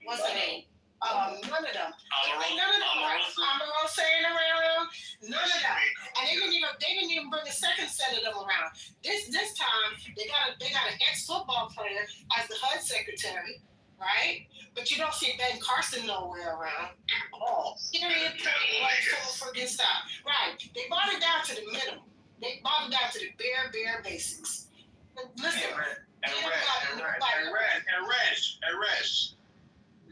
None of them. Omarosa ain't around. None of them. And they didn't even bring a second set of them around. This time they got an ex-football player as the HUD secretary, right? But you don't see Ben Carson nowhere around. Oh, period. Full friggin' stop. Right. They brought it down to the minimum. They brought it down to the bare basics. Listen.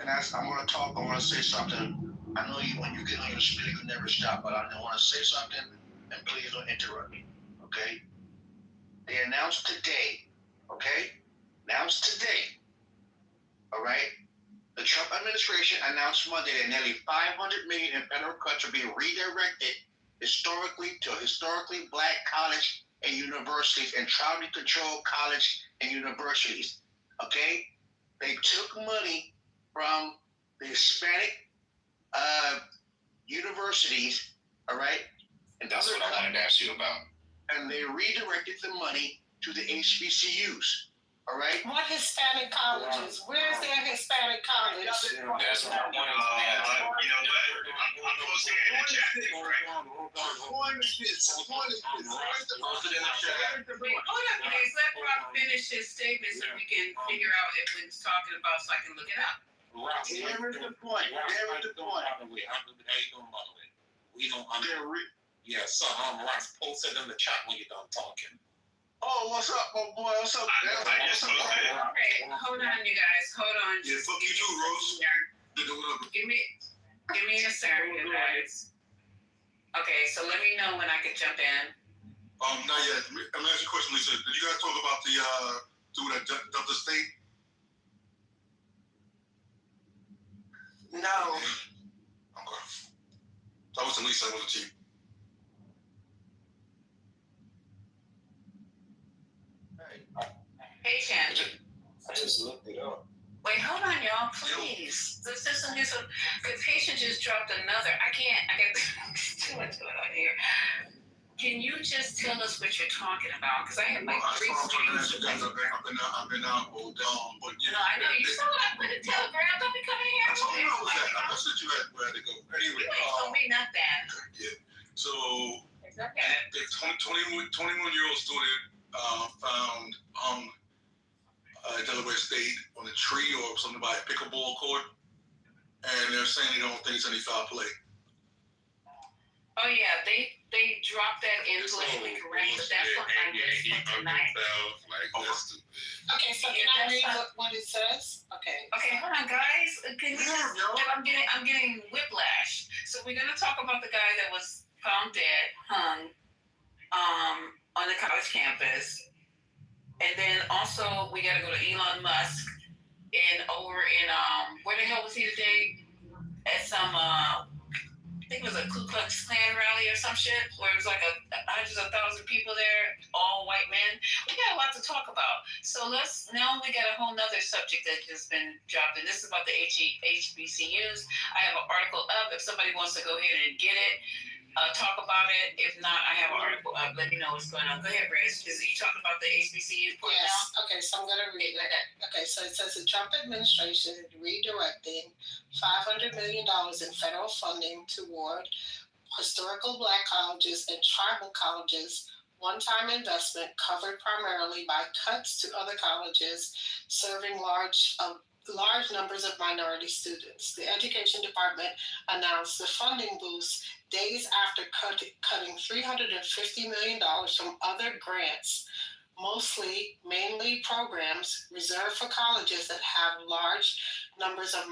And I want to talk. I want to say something. I know you, when you get on your speaker, you never stop. But I want to say something, and please don't interrupt me. Okay? They announced today. Okay? Announced today. All right. The Trump administration announced Monday that nearly $500 million in federal cuts are being redirected to historically black college and universities and tribally controlled college and universities. Okay? They took money from the Hispanic universities, all right? And that's what I wanted to ask you about. And they redirected the money to the HBCUs, all right? What Hispanic colleges? Where's their Hispanic college? That's what I wanted to ask. You know what? I'm posting it in the chat, right? The point is this. Hold up, please. Let Rob finish his statement so we can figure out if he's talking about, so I can look it up. Here is the point. How you doing, by the way? We don't yeah, so Ross, post it in the chat when you're done talking. Oh, what's up, my boy? What's up? Okay, hold on, you guys. Hold on. Yeah, fuck you too, Rose. Give me a second, you guys. Okay, so let me know when I can jump in. Not yet. Let me ask you a question, Lisa. Did you guys talk about the Delta State? No. Okay. That was Lisa. That was the chief. Patient. I just looked it up. Wait, hold on, y'all, please. The system is the patient just dropped another. I got too much going on here. Can you just tell us what you're talking about? Because I have like 3 screens. I've been out all day, but you know. I know you saw what I put in Telegram. Don't be coming here. I told you I said you had where to go. Anyway, you ain't told me nothing. Yeah. So it's okay. the 21-year-old student found Delaware State on a tree or something by a pickleball court, and they're saying they don't think it's any foul play. Oh yeah, they dropped that in politically correct, but that's what I'm tonight. Okay, so can I read what it says? Okay. Okay, hold on, guys. Can you I'm getting whiplash. So we're gonna talk about the guy that was found dead, hung, on the college campus, and then also we gotta go to Elon Musk over in where the hell was he today? At some I think it was a Ku Klux Klan rally or some shit, where it was like a hundreds of thousands of people there, all white men. We got a lot to talk about. So now we got a whole nother subject that has been dropped, and this is about the HBCUs. I have an article up. If somebody wants to go ahead and get it, talk about it. If not, I have an article up. Let me know what's going on. Go ahead, Grace. Is you talking about the HBCU part now? Yes. Okay, so I'm going to read it. Okay, so it says the Trump administration is redirecting $500 million in federal funding toward historical Black colleges and tribal colleges. One-time investment covered primarily by cuts to other colleges serving large numbers of minority students. The Education Department announced the funding boost days after cutting $350 million from other grants, mainly programs reserved for colleges that have large numbers of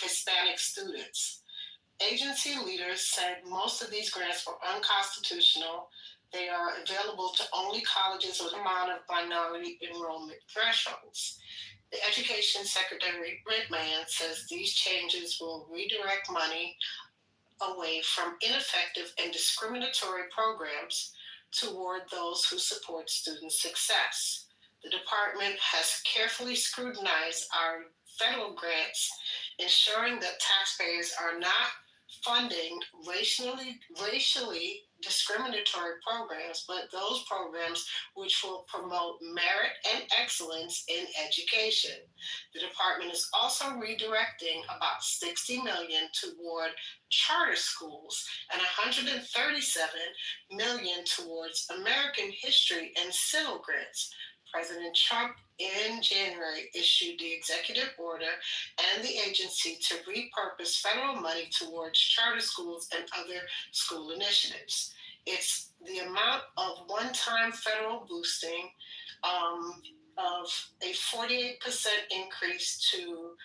Hispanic students. Agency leaders said most of these grants were unconstitutional. They are available to only colleges with an amount of minority enrollment thresholds. The Education Secretary, Redman, says these changes will redirect money away from ineffective and discriminatory programs toward those who support student success. The department has carefully scrutinized our federal grants, ensuring that taxpayers are not funding racially discriminatory programs, but those programs which will promote merit and excellence in education. The department is also redirecting about $60 million toward charter schools and $137 million towards American history and civil grants. President Trump in January issued the executive order and the agency to repurpose federal money towards charter schools and other school initiatives. It's the amount of one-time federal boosting of a 48% increase to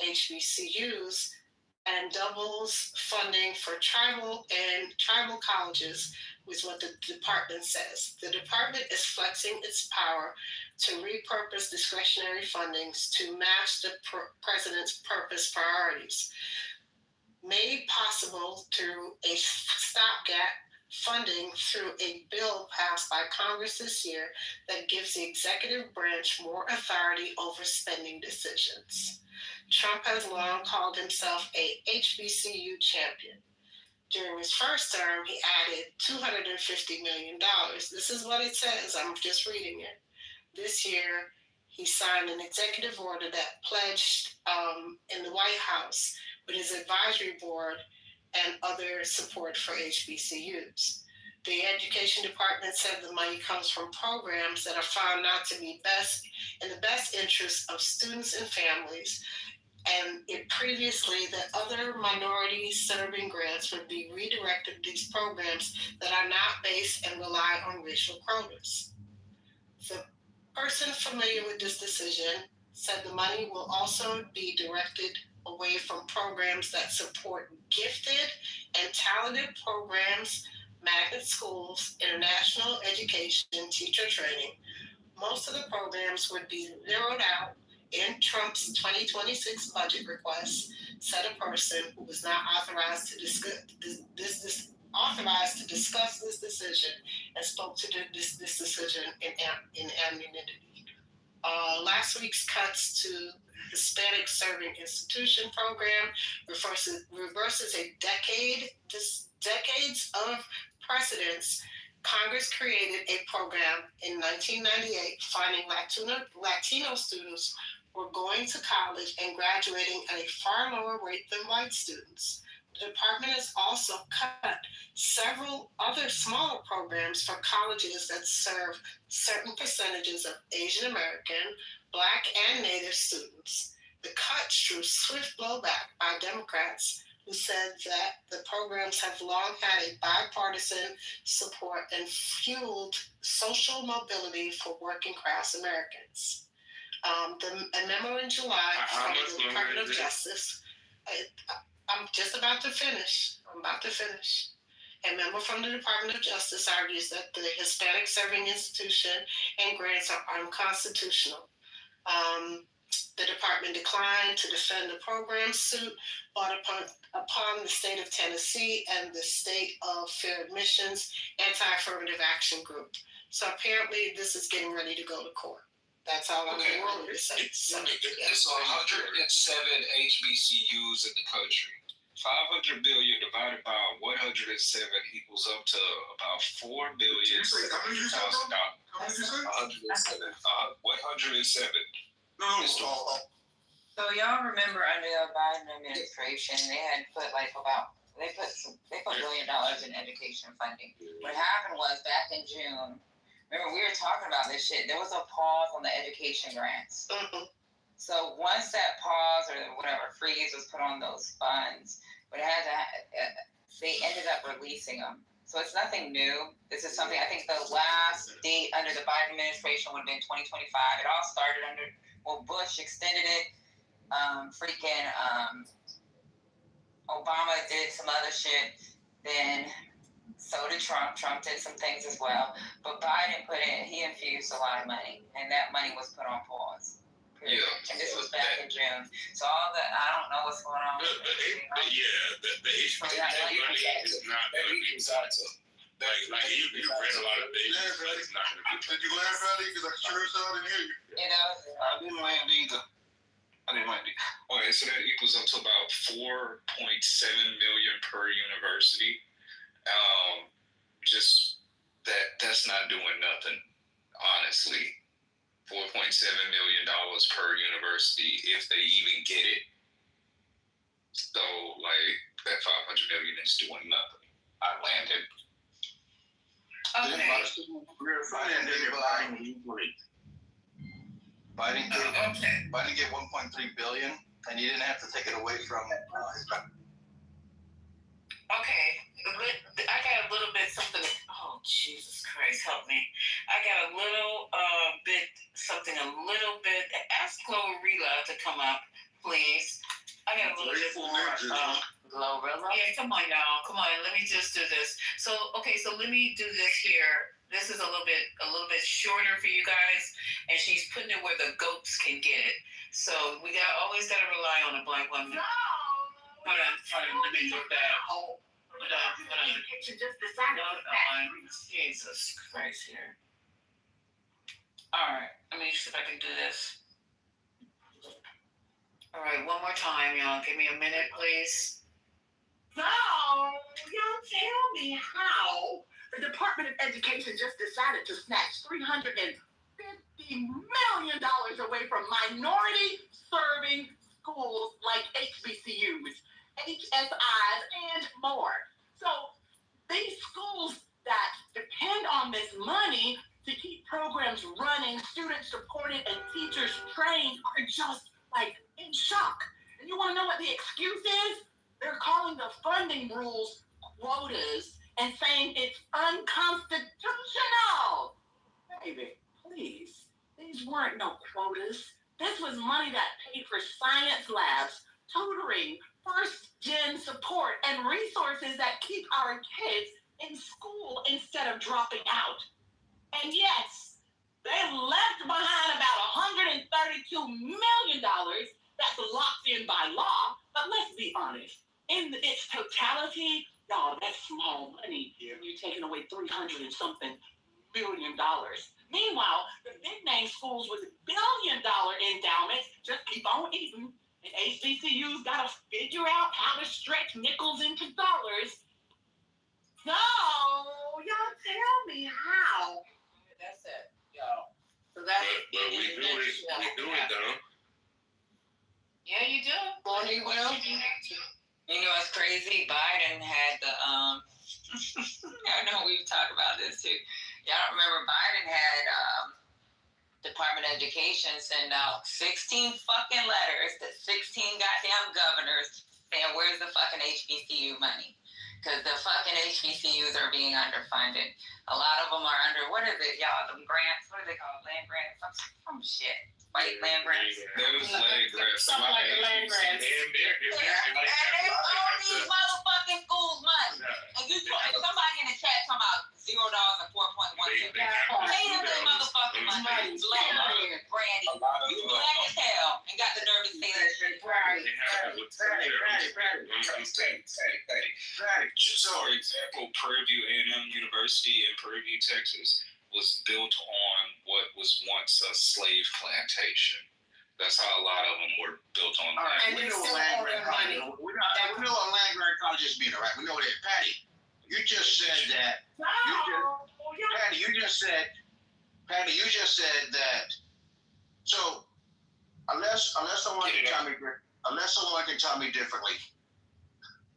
HBCUs and doubles funding for tribal colleges, is what the department says. The department is flexing its power to repurpose discretionary fundings to match the president's purpose priorities, made possible through a stopgap funding through a bill passed by Congress this year that gives the executive branch more authority over spending decisions. Trump has long called himself a HBCU champion. During his first term, he added $250 million. This is what it says. I'm just reading it. This year, he signed an executive order that pledged in the White House with his advisory board and other support for HBCUs. The Education Department said the money comes from programs that are found not to be in the best interest of students and families, and it previously that other minority-serving grants would be redirected to these programs that are not based and rely on racial quotas. The person familiar with this decision said the money will also be directed away from programs that support gifted and talented programs, magnet schools, international education, teacher training. Most of the programs would be zeroed out in Trump's 2026 budget request, said a person who was not authorized to discuss this decision and spoke to this decision in anonymity. Last week's cuts to Hispanic Serving Institution program reverses a decades of precedents. Congress created a program in 1998 finding Latino students were going to college and graduating at a far lower rate than white students. The department has also cut several other smaller programs for colleges that serve certain percentages of Asian American, Black, and Native students. The cuts drew swift blowback by Democrats who said that the programs have long had a bipartisan support and fueled social mobility for working class Americans. A memo in July from the Department of Justice. I'm just about to finish. A memo from the Department of Justice argues that the Hispanic Serving Institution and grants are unconstitutional. The department declined to defend the program suit brought upon the state of Tennessee and the State of Fair Admissions Anti-Affirmative Action Group. So apparently this is getting ready to go to court. That's all I'm willing to say. It's 107 HBCUs in the country. 500 billion divided by 107 equals up to about $4 billion. $107. So y'all remember under the Biden administration, they put $1 billion in education funding. What happened was back in June, remember we were talking about this shit, there was a pause on the education grants. So once that pause or whatever freeze was put on those funds, they ended up releasing them. So it's nothing new. This is something, I think the last date under the Biden administration would have been 2025. It all started under, Bush extended it. Obama did some other shit. Then so did Trump. Trump did some things as well. But Biden he infused a lot of money. And that money was put on pause. Yeah. And this was back in June. So all that, I don't know what's going on. The HBCU money is not going to be like you read a lot of things. It's not going to be. Did you laugh at it? Because I sure saw it in here. You know? I didn't land either. Okay, so that equals up to about 4.7 million per university. Just that's not doing nothing, honestly. $4.7 million per university if they even get it. So that 500 million is doing nothing. I landed. Okay. Biden gave 1.3 billion, and he didn't have to take it away from his back. Okay, I got a little bit something. Oh, Jesus Christ, help me. I got a little bit. Ask Glorilla to come up, please. I got a little bit more. Glorilla? Yeah, come on, y'all. Come on, let me just do this. So let me do this here. This is a little bit shorter for you guys, and she's putting it where the goats can get it. So we always gotta rely on a black woman. No. Hold on, let me do that. Hold on. Jesus Christ here. All right, let me see if I can do this. All right, one more time, y'all. Give me a minute, please. So, y'all tell me how the Department of Education just decided to snatch $350 million away from minority-serving schools like HBCUs, HSIs, and more. So these schools that depend on this money to keep programs running, students supported, and teachers trained are just in shock. And you want to know what the excuse is? They're calling the funding rules quotas and saying it's unconstitutional. Baby, please. These weren't no quotas. This was money that paid for science labs, tutoring, first-gen support, and resources that keep our kids in school instead of dropping out. And yes, they left behind about $132 million that's locked in by law. But let's be honest, in its totality, y'all, that's small money. You're taking away $300 and something billion. Meanwhile, the big name schools with $1 billion endowments just keep on eating. And HBCUs got to figure out how to stretch nickels into dollars. So, y'all tell me how. That's it, y'all. So that's but we do it though. Yeah, you do. Well, you will. You know what's crazy? Biden had the I know we've talked about this too. Y'all remember Biden had Department of Education send out 16 fucking letters to 16 goddamn governors saying, where's the fucking HBCU money? Because the fucking HBCUs are being underfunded. A lot of them are under, what is it, y'all? Them grants? What are they called? Land grants? Some shit. White land grants. Those land grants. Something like the land grants. And they owe these motherfucking schools money. And somebody in the chat talking about $0 and 4.1. Pay them the motherfucking money. Brandy. You black as hell. Prairie View A&M University in Prairie View, Texas, was built on what was once a slave plantation. That's how a lot of them were built on. All right, And we they know still what land owe grant their college. money. We know what land grant college is being, all right? We know that. Patty, you just said that. Patty, you just said that. So unless someone can tell me differently,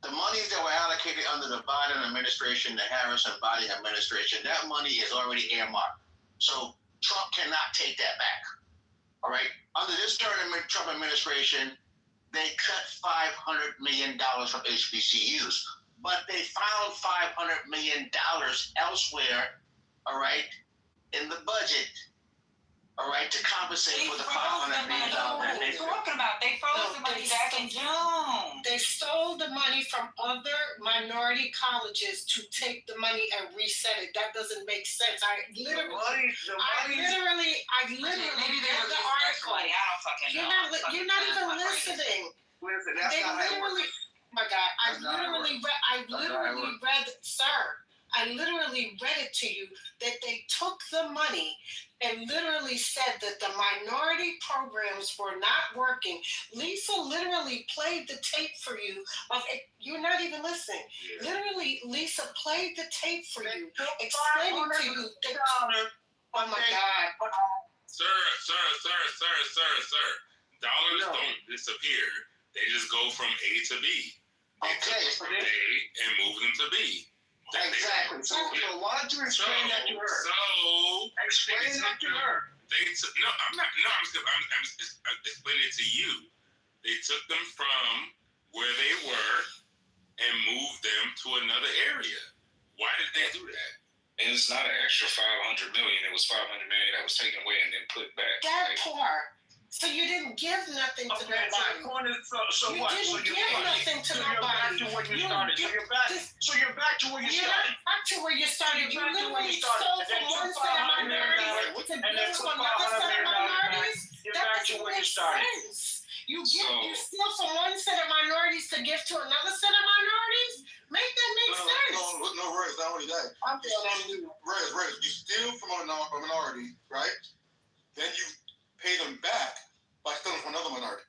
the monies that were allocated under the Biden administration, the Harris and Biden administration, that money is already earmarked. So Trump cannot take that back. All right. Under this Trump administration, they cut $500 million from HBCUs, but they found $500 million elsewhere. All right, in the budget. All right, to compensate for the $500 million. They're talking about they froze the money back in June. They stole the money from other minority colleges to take the money and reset it. That doesn't make sense. I literally Maybe they read were the article. I don't fucking know. You're not even listening. Listen, that's They not how it literally, works. my God, That's not how it works. I literally read it to you that they took the money and literally said that the minority programs were not working. Lisa literally played the tape for you of it. You're not even listening. Yeah. Literally, Lisa played the tape for you, explaining to you that, oh my God. Sir. Dollars don't disappear. They just go from A to B. They took them from A and move them to B. Exactly. So why don't you explain that to her? Explain that to her. I'm explaining it to you. They took them from where they were and moved them to another area. Why did they do that? And it's not an extra $500 million. It was $500 million that was taken away and then put back. That part. So you didn't give nothing to nobody. So you what? didn't give nothing to nobody. You're back to where you started. You're back to where you started. You're not back to where you started. You literally stole from one set of minorities to give to another set of minorities. That doesn't make sense. You steal from one set of minorities to give to another set of minorities? Make that make sense. No, Rez, not only that. Rez, you steal from a minority, right? Then you pay them back by stealing from another minority.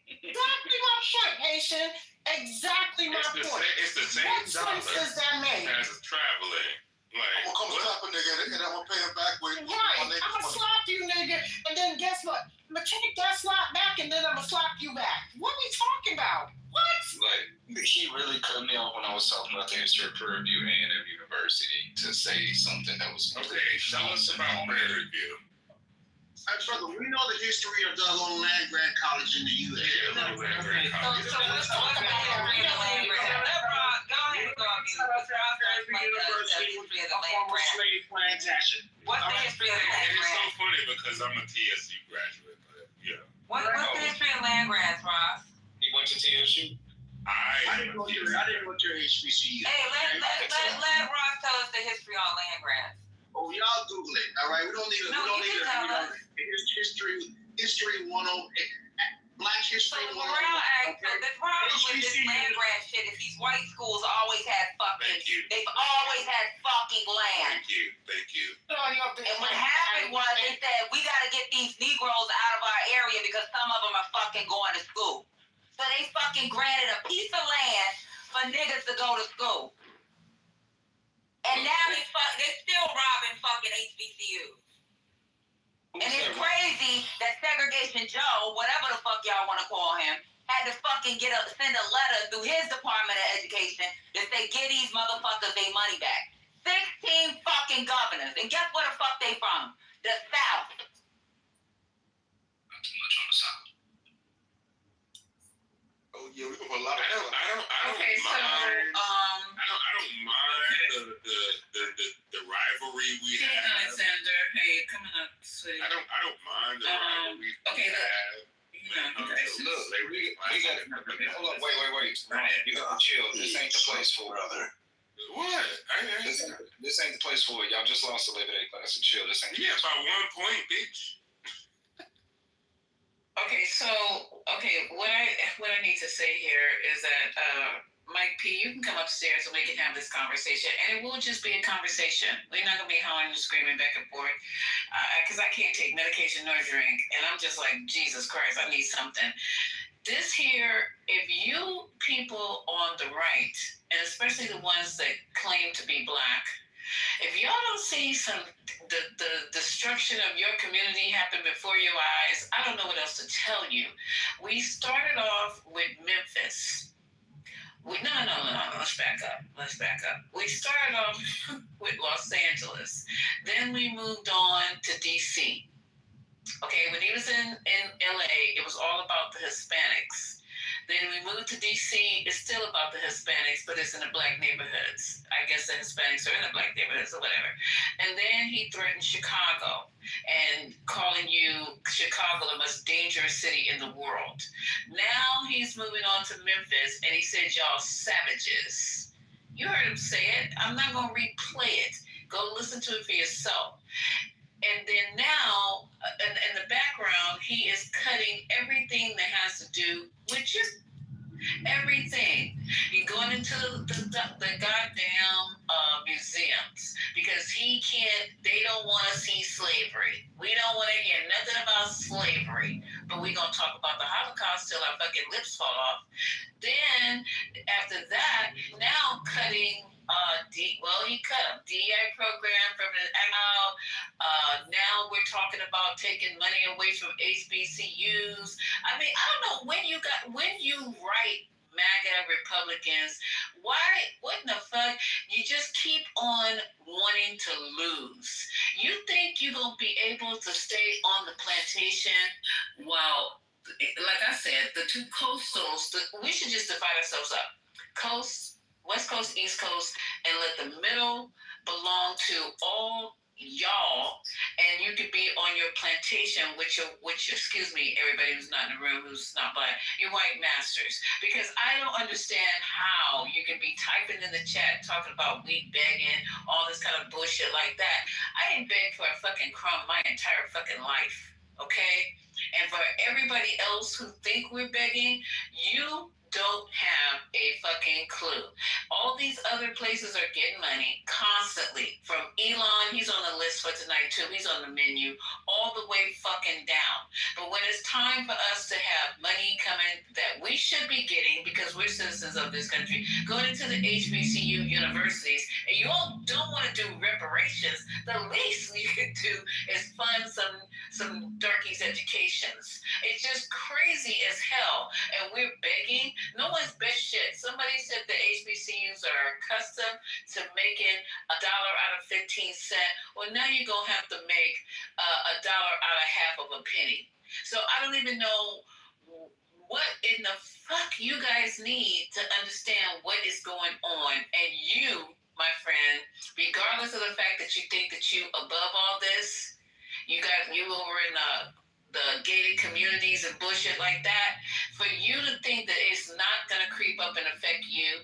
Exactly my point, Haitian. Exactly my point. It's the same what sense does that make? as traveling. Like, I'm gonna come slap a nigga and I'm gonna pay him back with right. I'm gonna slap you, nigga, and then guess what? I'm gonna take that slap back and then I'm gonna slap you back. What are we talking about? What? Like, he really cut me off when I was talking about the history of Prairie View A&M University to say something that was okay. Tell us about Prairie View. Brother, we know the history of the whole land grant college in the U.S. So let's talk about the land grant. Go ahead and go on mute. What's the history of the land grant? It's so funny because I'm a TSU graduate, but yeah. What's the history of land grants, Ross? He went to TSU. I didn't go to HBCU. Hey, let Ross tell us the history on land grants. Oh, y'all Google it, all right? We don't need history 108, Black History 108. The problem with this land grant shit is these white schools always had they've always had fucking land. Thank you. And what happened was they said, we gotta get these Negroes out of our area because some of them are fucking going to school. So they fucking granted a piece of land for niggas to go to school. And now they're still robbing fucking HBCUs. And it's crazy that Segregation Joe, whatever the fuck y'all want to call him, had to fucking send a letter through his Department of Education that say, give these motherfuckers their money back. 16 fucking governors. And guess where the fuck they from? The South. Not too much on the South. Oh yeah, we can put a lot of I don't mind the rivalry we have. Alexander, hey, coming up, sweetie. I don't mind the rivalry we have. Look, we got it. Hold up, wait. You got to chill. This ain't the place for brother. What? This ain't the place for it. Y'all just lost the Labor Day class and chill. This ain't. Yeah, by 1 point, bitch. Okay, so what I need to say here is that Mike P, you can come upstairs and we can have this conversation, and it will just be a conversation. We're not gonna be hollering and screaming back and forth, because I can't take medication nor drink, and I'm just like, Jesus Christ, I need something. This here, if you people on the right, and especially the ones that claim to be black, if y'all don't see the destruction of your community happen before your eyes, I don't know what else to tell you. We started off with Memphis. No. Let's back up. We started off with Los Angeles. Then we moved on to DC. Okay, when he was in LA, it was all about the Hispanics. Then we moved to DC, it's still about the Hispanics, but it's in the black neighborhoods. I guess the Hispanics are in the black neighborhoods or whatever. And then he threatened Chicago and calling you Chicago the most dangerous city in the world. Now he's moving on to Memphis and he said, y'all savages. You heard him say it. I'm not going to replay it. Go listen to it for yourself. And then now, in the background, he is cutting everything that has to do with just everything. He's going into the goddamn museums because they don't want to see slavery. We don't want to hear nothing about slavery. But we're going to talk about the Holocaust till our fucking lips fall off. Then, after that, now cutting... he cut them. DEI program from the now we're talking about taking money away from HBCUs. I mean, I don't know when you write MAGA Republicans, what in the fuck? You just keep on wanting to lose. You think you're going to be able to stay on the plantation while, like I said, the two coastals, we should just divide ourselves up. Coast, West Coast, East Coast, and let the middle belong to all y'all, and you could be on your plantation with your excuse me, everybody who's not in the room, who's not black, your white masters. Because I don't understand how you can be typing in the chat talking about we begging, all this kind of bullshit like that. I didn't beg for a fucking crumb my entire fucking life, okay? And for everybody else who think we're begging, you don't have a fucking clue. All these other places are getting money constantly. From Elon, he's on the list for tonight too. He's on the menu all the way fucking down. But when it's time for us to have money coming that we should be getting because we're citizens of this country, going into the HBCU universities, and you all don't want to do reparations, the least you could do is fund some darkies' educations. It's just crazy as hell. And we're begging. No one's bet shit. Somebody said the HBCUs are accustomed to making $1 out of 15 cents. Well, now you're going to have to make $1 out of half of a penny. So I don't even know what in the fuck you guys need to understand what is going on. And you, my friend, regardless of the fact that you think that you above all this, you over in the gated communities and bullshit like that, for you to think that it's not going to creep up and affect you,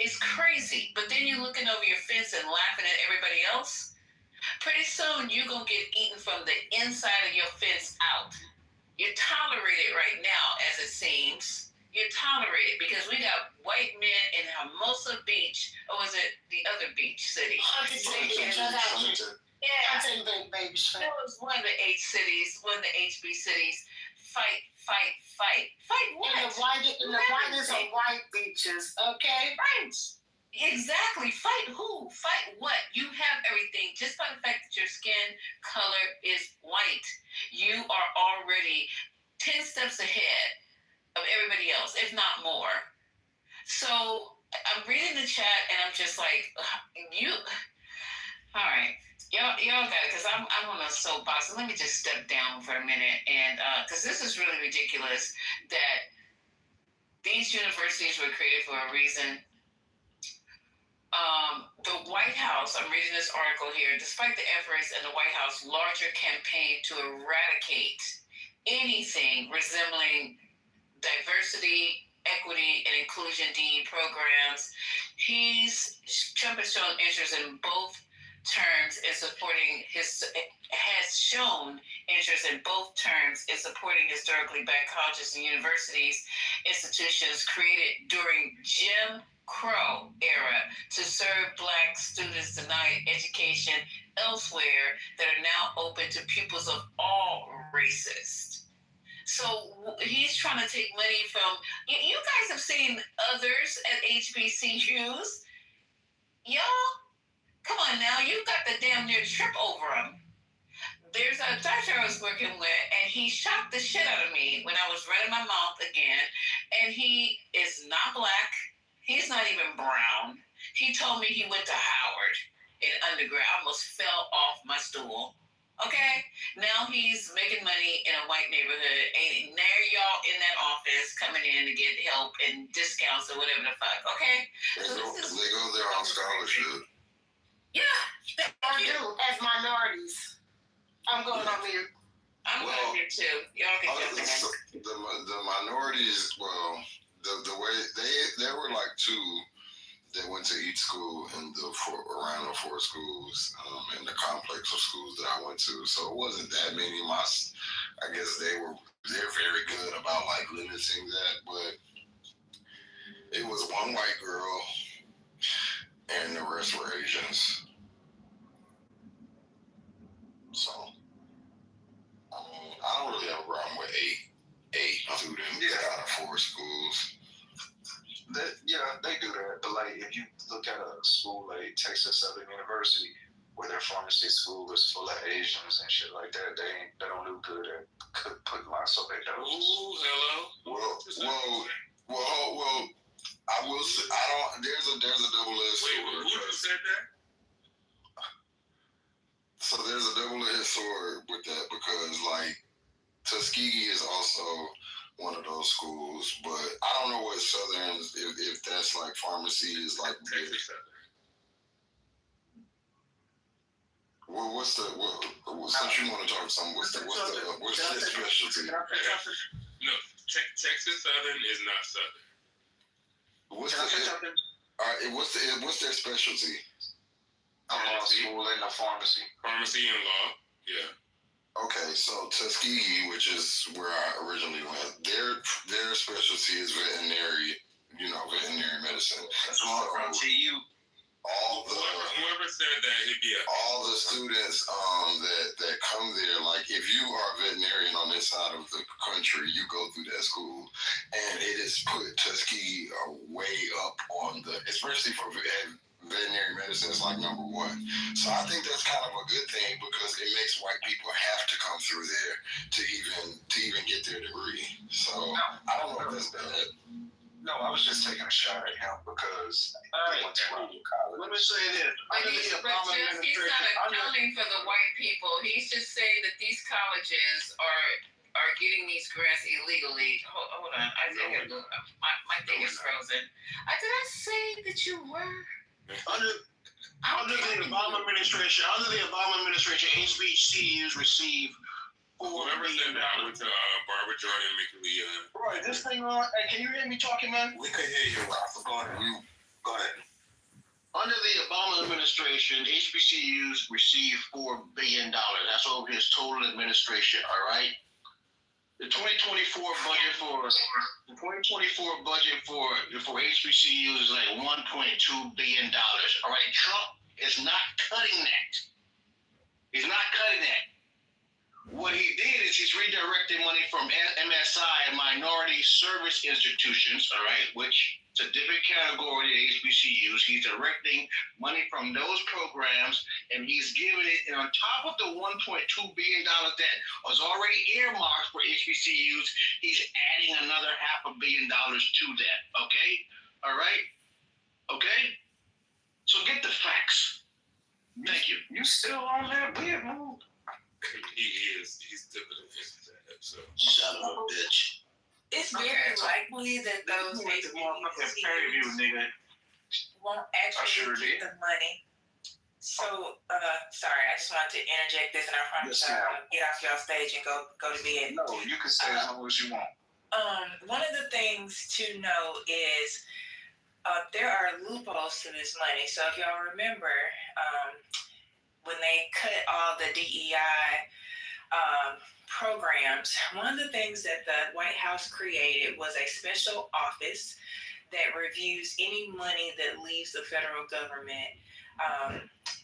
it's crazy. But then you're looking over your fence and laughing at everybody else. Pretty soon, you're going to get eaten from the inside of your fence out. You're tolerated right now, as it seems. You're tolerated because we got white men in Hermosa Beach, or was it the other beach city? Yeah, I think they baby shit. That was one of the 8 cities, one of the HB cities. Fight what? And the whitest of white beaches, okay? Right. Exactly. Fight who? Fight what? You have everything. Just by the fact that your skin color is white, you are already 10 steps ahead of everybody else, if not more. So I'm reading the chat and I'm just like, all right. Y'all got it, because I'm on a soapbox. So let me just step down for a minute, and because this is really ridiculous that these universities were created for a reason. The White House, I'm reading this article here, despite the efforts in the White House larger campaign to eradicate anything resembling diversity, equity, and inclusion DE programs, Trump has shown interest in both terms in supporting has shown interest in both terms in supporting historically black colleges and universities, institutions created during Jim Crow era to serve Black students denied education elsewhere that are now open to pupils of all races. So he's trying to take money from you guys have seen others at HBCUs. Y'all, come on now, you got the damn near trip over him. There's a doctor I was working with, and he shocked the shit out of me when I was running my mouth again. And he is not Black. He's not even brown. He told me he went to Howard in undergrad. I almost fell off my stool. Okay? Now he's making money in a white neighborhood. And there y'all in that office coming in to get help and discounts or whatever the fuck. Okay? They go there on scholarship. Yeah. Or do as minorities. I'm going on mute. I'm going on mute too. Y'all can jump in. The minorities, well, the way there were like two that went to each school in around the four schools in the complex of schools that I went to. So it wasn't that many. I guess they're very good about like limiting that, but it was one white girl and the rest were Asians. So I don't really have a problem with eight students out of four schools. They do that. But like, if you look at a school like Texas Southern University, where their pharmacy school is full of Asians and shit like that, they don't do good at putting lots of their doses. Ooh, hello. Well, I will say, there's a double-edged sword. Wait, who just said that? So there's a double-edged sword with that because, like, Tuskegee is also one of those schools, but I don't know what Southern, if that's like pharmacy is like. Texas Southern. Well, since you want to talk something, what's their specialty? No, Texas Southern is not Southern. What's their specialty? Law school and a pharmacy. Pharmacy and law, yeah. Okay, so Tuskegee, which is where I originally went, their specialty is veterinary medicine. That's all from TU. Whoever said that, all the students that come there, like if you are a veterinarian on this side of the country, you go through that school, and it is put Tuskegee way up on especially for veterinary medicine is like number one. So I think that's kind of a good thing because it makes white people have to come through there to even get their degree. So I don't know if that's bad. No, I was just taking a shot at him because he went to college. Let me say this. He's not accounting for the white people. He's just saying that these colleges are getting these grants illegally. Hold on. My thing is frozen. Did I say that you were? Under the Obama administration, HBCUs receive whoever said that went to Barbara Jordan and Mickey Lee. Roy, this thing on. Hey, can you hear me talking, man? We could hear you, Ralph. Go ahead. Under the Obama administration, HBCUs receive $4 billion. That's over his total administration. All right. The 2024 budget for HBCUs is like $1.2 billion. All right. Trump is not cutting that. He's not cutting that. What he did is he's redirecting money from MSI, minority service institutions, all right, which is a different category than HBCUs. He's directing money from those programs, and he's giving it, and on top of the $1.2 billion that was already earmarked for HBCUs, he's adding another $500 million to that, okay? All right? Okay? So get the facts. Thank you. You still on that weird move? He's dipping into that. So. Son of a bitch. It's very likely that those HBCUs won't actually get the money. So, sorry, I just wanted to interject this, and I promise I'll get off y'all stage and go to bed. No, you can say as long as you want. One of the things to know is there are loopholes to this money. So if y'all remember, when they cut all the DEI programs. One of the things that the White House created was a special office that reviews any money that leaves the federal government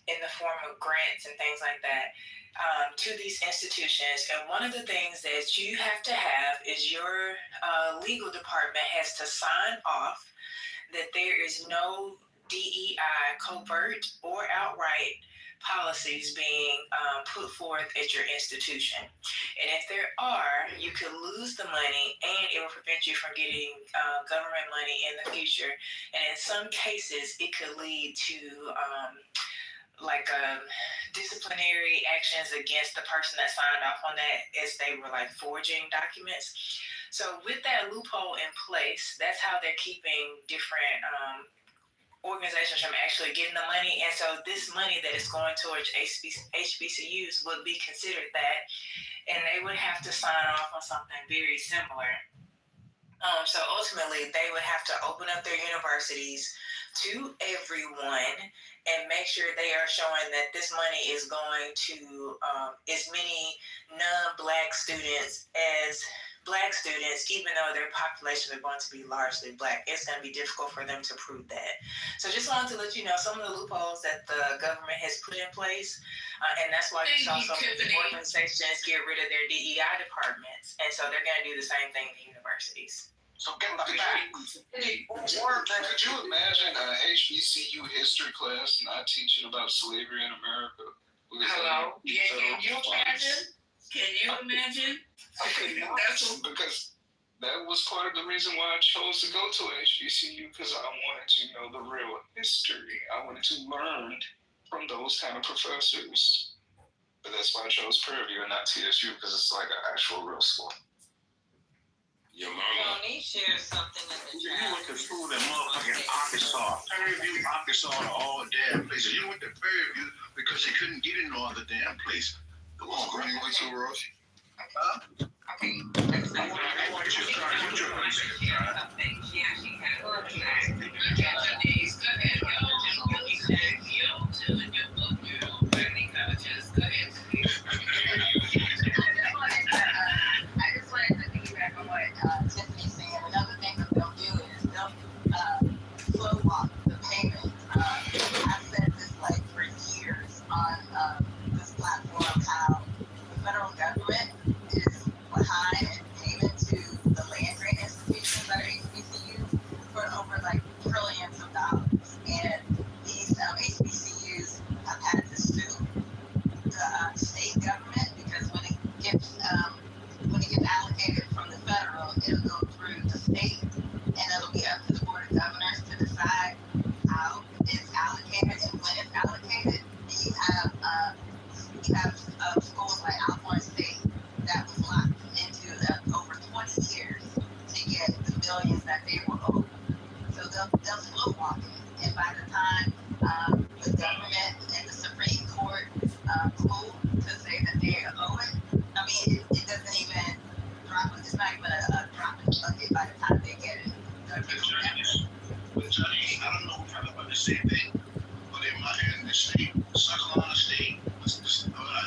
in the form of grants and things like that to these institutions. And one of the things that you have to have is your legal department has to sign off that there is no DEI covert or outright policies being put forth at your institution. And if there are, you could lose the money and it will prevent you from getting government money in the future. And in some cases, it could lead to disciplinary actions against the person that signed off on that as they were like forging documents. So with that loophole in place, that's how they're keeping different organizations from actually getting the money. And so this money that is going towards HBCUs would be considered that, and they would have to sign off on something very similar. So ultimately, they would have to open up their universities to everyone and make sure they are showing that this money is going to as many non-Black students as Black students, even though their population are going to be largely Black. It's going to be difficult for them to prove that. So just wanted to let you know some of the loopholes that the government has put in place. And that's why you saw some organizations get rid of their DEI departments. And so they're going to do the same thing in universities. So getting back, could you imagine a HBCU history class not teaching about slavery in America? Hello? Yeah, can you imagine? Can you imagine? Because that was part of the reason why I chose to go to HBCU, because I wanted to know the real history. I wanted to learn from those kind of professors. But that's why I chose Prairie View and not TSU, because it's like an actual real school. Your mama. Tony shares something in the chat. You went to school in motherfucking Arkansas. Prairie View, Arkansas, all damn places. You went to Prairie View because they couldn't get in all the damn place. Come on, bro. You went to Ross? Huh? I want you to try. You try. Yeah, she had. Denise, go ahead. You too in your book, you don't really just go ahead. I just wanted to piggyback on what Tiffany's saying. Another thing that they'll do is they'll slow walk the payment. I've said this like for years on this platform how the federal government is behind in payment to the land grant institutions that are HBCUs for over like trillions of dollars. And these HBCUs have had to sue the state government because when it gets allocated from the federal, it'll go through the state and it'll be up to the board of governors to decide how it's allocated and when it's allocated. And you have schools like Alcorn State that was locked into over 20 years to get the billions that they were owed. So they'll slow walk it, and by the time the government and the Supreme Court rule to say that they owe it, I mean, it doesn't even drop. It's not even a drop in the bucket by the time they get it. Johnny, I don't know if I'm about the same thing, but in the state, South Carolina State, the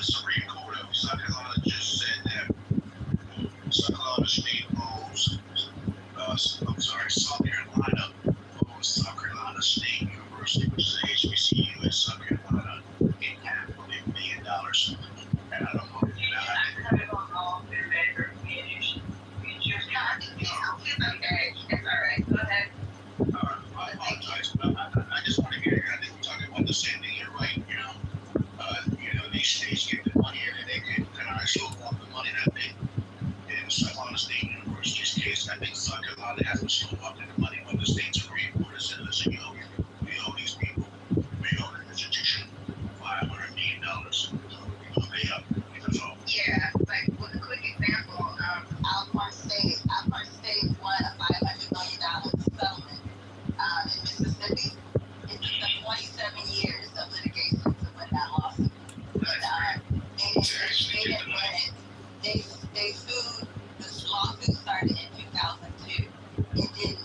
Supreme Court of South Carolina just said that South Carolina State owes, South Carolina owes South Carolina State University, which is a HBCU in South Carolina, $8.5 million. And I don't know if you know how to It's all right. Go ahead. I apologize, but I just want to hear you. I think we're talking about the same thing. You're right. These states get the money and they can actually walk the money that they, in South Carolina State University's case, I think South Carolina hasn't still walked in the money, but the state Supreme Court has said, listen, we owe these people, we owe the institution $500 million. We're going to pay up. That's all. Yeah, like with a quick example, Alcorn State won a $500 million settlement in Mississippi. It took them 27 years of litigation to win that lawsuit. They didn't win it. They sued. This lawsuit started in 2002. It didn't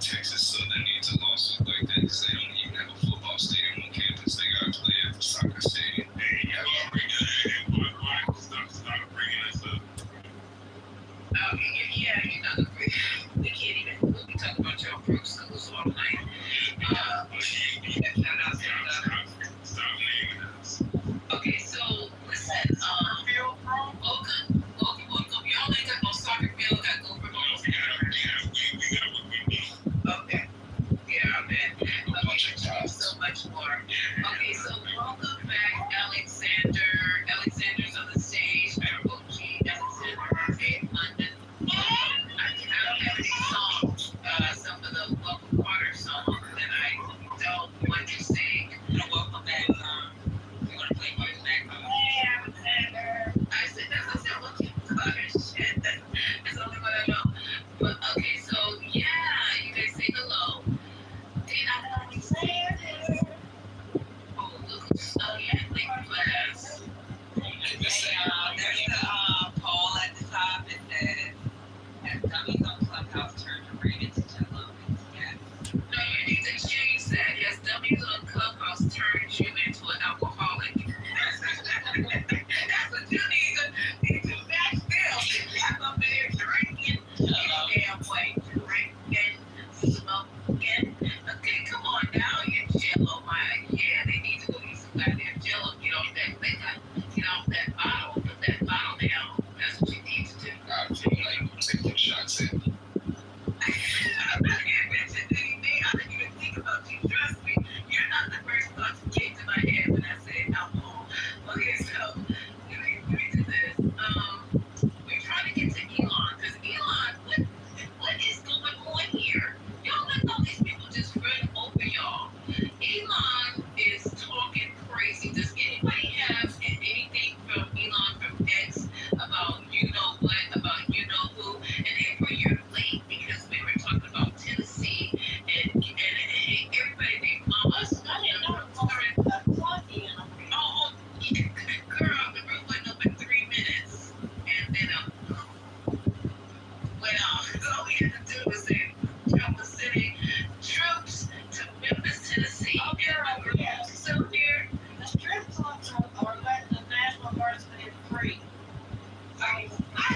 Texas Southern needs a lawsuit like that because they don't even have a football stadium on campus. They got to play at the soccer stadium. Hey, y'all gonna bring that in? Why start bringing us up? Yeah, you know, we can't even, we'll be talking about your pro schools all night. Okay, so listen, welcome. Y'all ain't got no soccer field at Gover. Okay. Yeah, I bet. Okay, so much more. Okay, so welcome back, Alexander. Alexander's on the stage. OG Alexander in London. I don't have any songs, some of the Welcome Carter songs that I don't want to sing. Welcome back. You want to play Welcome Back? Hey, Alexander. I said Welcome Carter. Shit. That's the only one I know. But okay, so yeah, you guys say hello. Did I Alexander? Oh, look. Oh, yeah, thank you for that. There's the poll at the top that says, "Has dummies on Clubhouse turned your brain into jello?" Yes. No, you need to change that. Has dummies on Clubhouse turned you into an alcoholic? That's what you need to match still. I'm up there drinking damn way. Drinking, smoking. Okay, come on now, you jello, man. Yeah, they need to go eat some goddamn jello. Get off that liquor. Get off that bottle. Put that bottle down. That's what you need to do. I feel like taking shots at me. I'm not even mentioning anything. I didn't even think about you. Trust me. You're not the first thought that came to my head when I said alcohol. Okay, so let me do this. We're trying to get to Elon because Elon, what is going on here? Y'all let all these people just run over y'all. Elon is talking crazy. Does anybody have anything from Elon from X about you know what, about you know who? And April, you're late because we were talking about Tennessee and everybody named Mama. I didn't know it was already a clock in. Oh, girl, the room went up in 3 minutes. And then went off. All we had to do was say Trump was sending troops to Memphis, Tennessee. Oh, girl, yeah. So here, the strip clubs are letting the National Guardsmen in free. I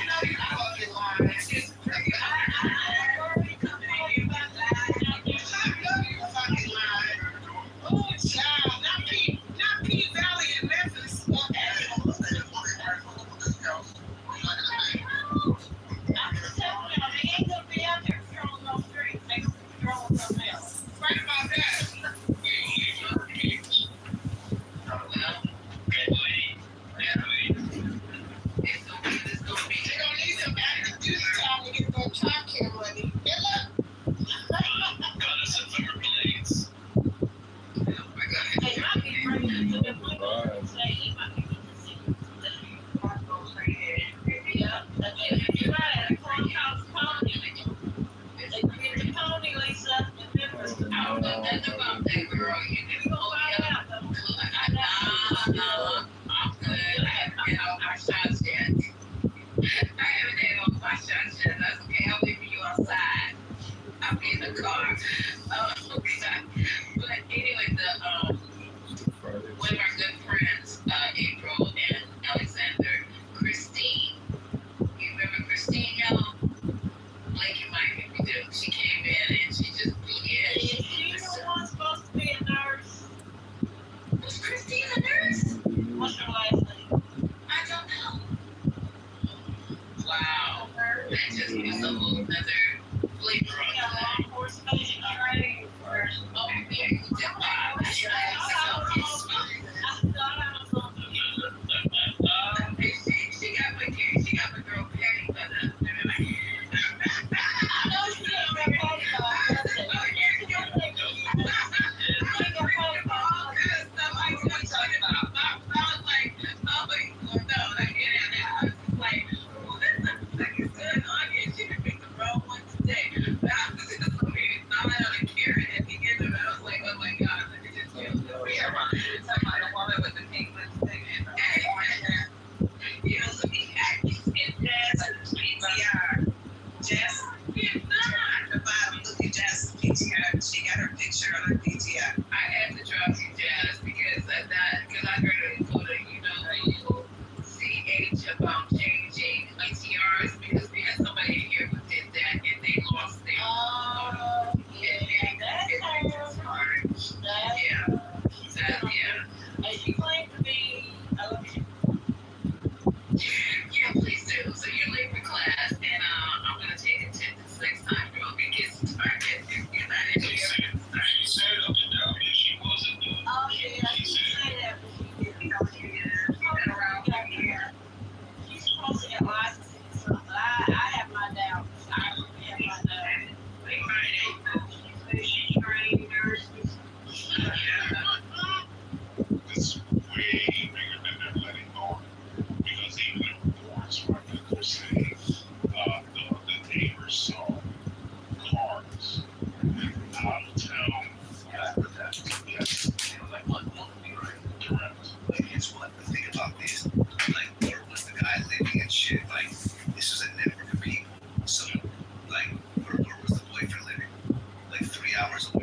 know you're fucking lying. It's just free. I already coming in here about that. I know you're fucking lying. Oh, child. Not P Valley in Memphis. I'm just telling y'all, they ain't gonna be out there patrolling those streets. They gonna be patrolling something else. Right about that. It's gonna be. They gonna need some active duty time to get their child care money. Good luck. Got us some rubber blades. Oh my God. Hey, I be bringing it to the window. Say, he might be able to see. Yeah, you're right. A clubhouse pony. They get the pony, Lisa, and then I don't know nothing about that girl. You can go find out. I'm good. I haven't been on my shots yet. That's okay. I'll leave you outside. I'll be in the car. Okay. But anyway, one of our good friends, April and Alexander, Christine. You remember Christine, y'all? Blake and Mike, if you do. She came in and she just blew me in. Is she the one supposed to be a nurse? Was Christine a nurse? What's her last name? I don't know. Wow. That just was a whole other flavor of that. Horse training first. Oh, yeah.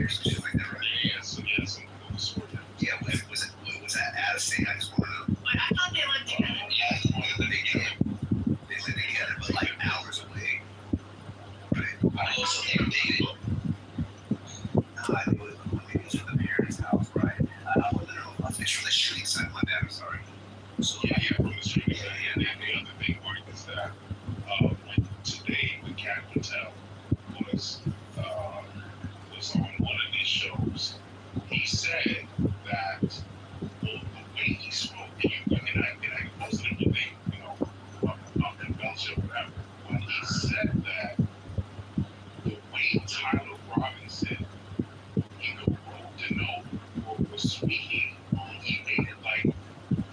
or some shit like that, right? Yeah, so yeah, was that out of state? I just want to know. But I thought they lived together. They live together, but like hours away. Right. I also think they dated. I think it was from the parents' house, right? I wasn't know. It's from the shooting side. My bad. I'm sorry. So from the shooting side. And then the other thing, Mark, is that today the Captain Tell was on one of these shows. He said that the way he spoke, and I posted everything, up in Belgium, whatever. When he said that, the way Tyler Robinson either wrote the note or was speaking, he made it like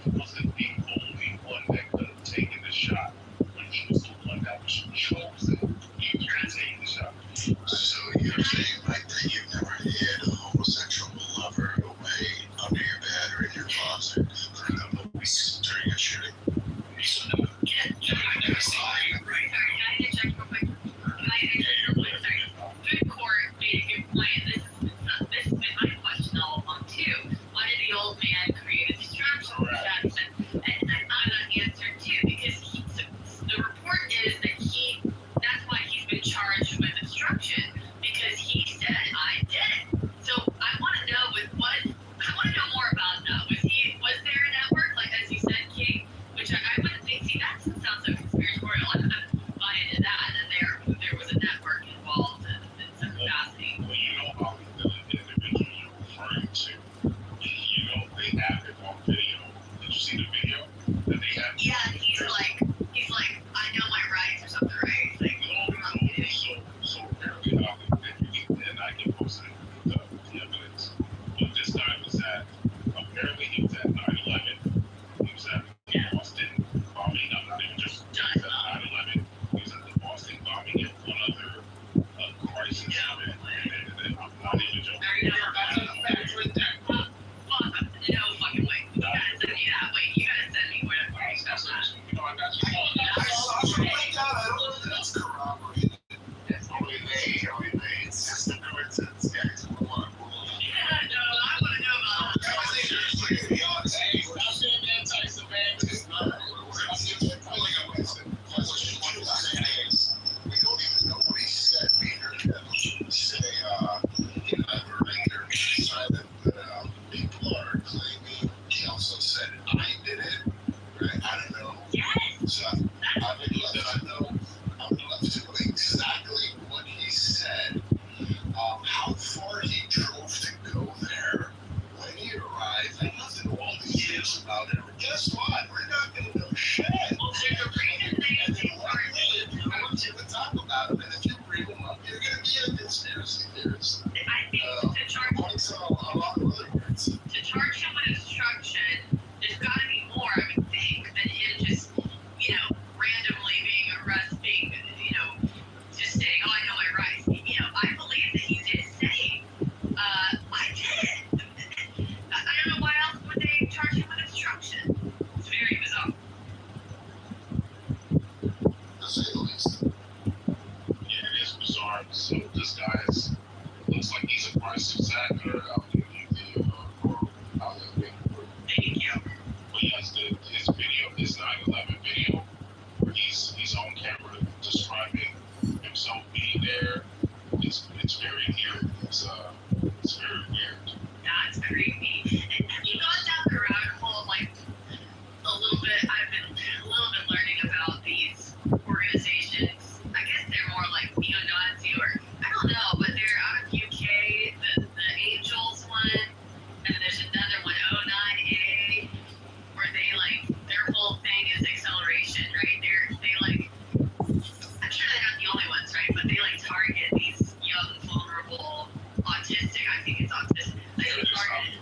he wasn't the only one that could have taken the shot, but he was the one that was chosen. He could take the shot. So you're saying like that you've never had a homosexual lover away under your bed or in your closet for a couple of weeks during a shooting? I never saw it. Right. Sorry, can I interject real quick? Sorry. Food court made a good point. This has been my question all along too. Why did the old man create a distraction? And I'm not answered too, because the report is that that's why he's been charged with obstruction, because he said I did it. So I want to know more about that. Was there a network, like as you said, King? Which I wouldn't think. See, that sounds so conspiratorial. I'm not buying into that. And there was a network involved in some capacity. Well, you know how the individual you're referring to, they have it on video. Did you see the video that they have? Yeah, he's like, I know my rights or something, right? Like, so apparently, and I can post it with the evidence. But this guy was apparently he was at 9/11. He was at the Boston bombing. I'm not even just at 9/11. He was at the Boston bombing and one other crisis event. And I'm not even joking. No fucking way. You gotta send me that. Wait, you gotta send me whatever. That's what I got you. That's corroborated. It's just a coincidence, guys. Yeah, no, I wanna know about that. We don't even know what he said. Peter say, silent, but people are claiming he also said I did it. Right? I don't know. So I would love to know. I would love to know exactly what he said, how far he drove to go there, when he arrived. I'd love to know all the details about it. But guess what? We're not going to know shit. Well, there's a reason they If you want you to talk about him, and if you bring him up, you're going to be a conspiracy theorist. I think to charge him with obstruction, there's got to be more, I would think, than him just, randomly being arrested, just saying, oh, I know my rights. I believe that he did say, I did it. I don't know why else would they charge him with obstruction. It's very bizarre. To say the least. Yeah, it is bizarre. So this guy looks like he's a crisis actor out in Thank you. But he has his video, his 9/11 video, where he's on camera describing himself being there. It's very weird. It's very weird. That's creepy. And have you gone down the rabbit hole of a little bit? I've been a little bit learning about these organizations. I guess they're more like neo-Nazi, or I don't know, but they're out of UK. The Angels one, and there's another one, 09A, where their whole thing is acceleration, right? I'm sure they're not the only ones, right? But they target these young, vulnerable, autistic. I think it's autistic. They target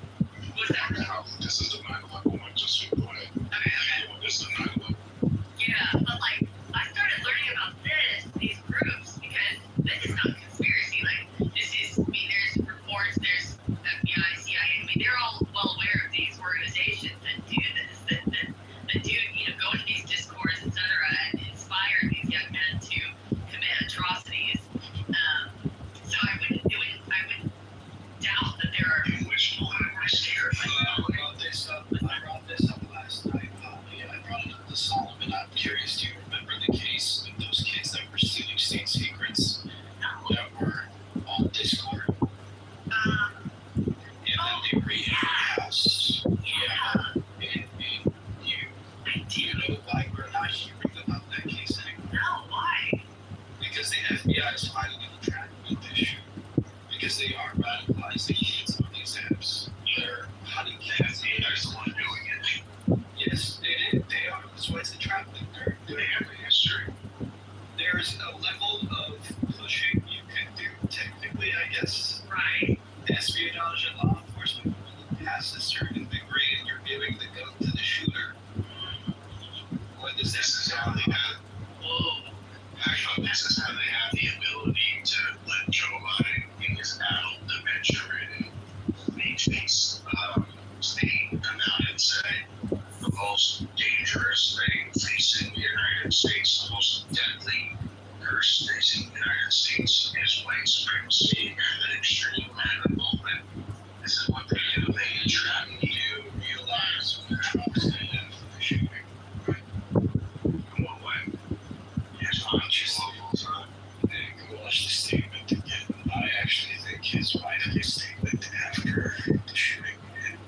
his wife a statement after the shooting,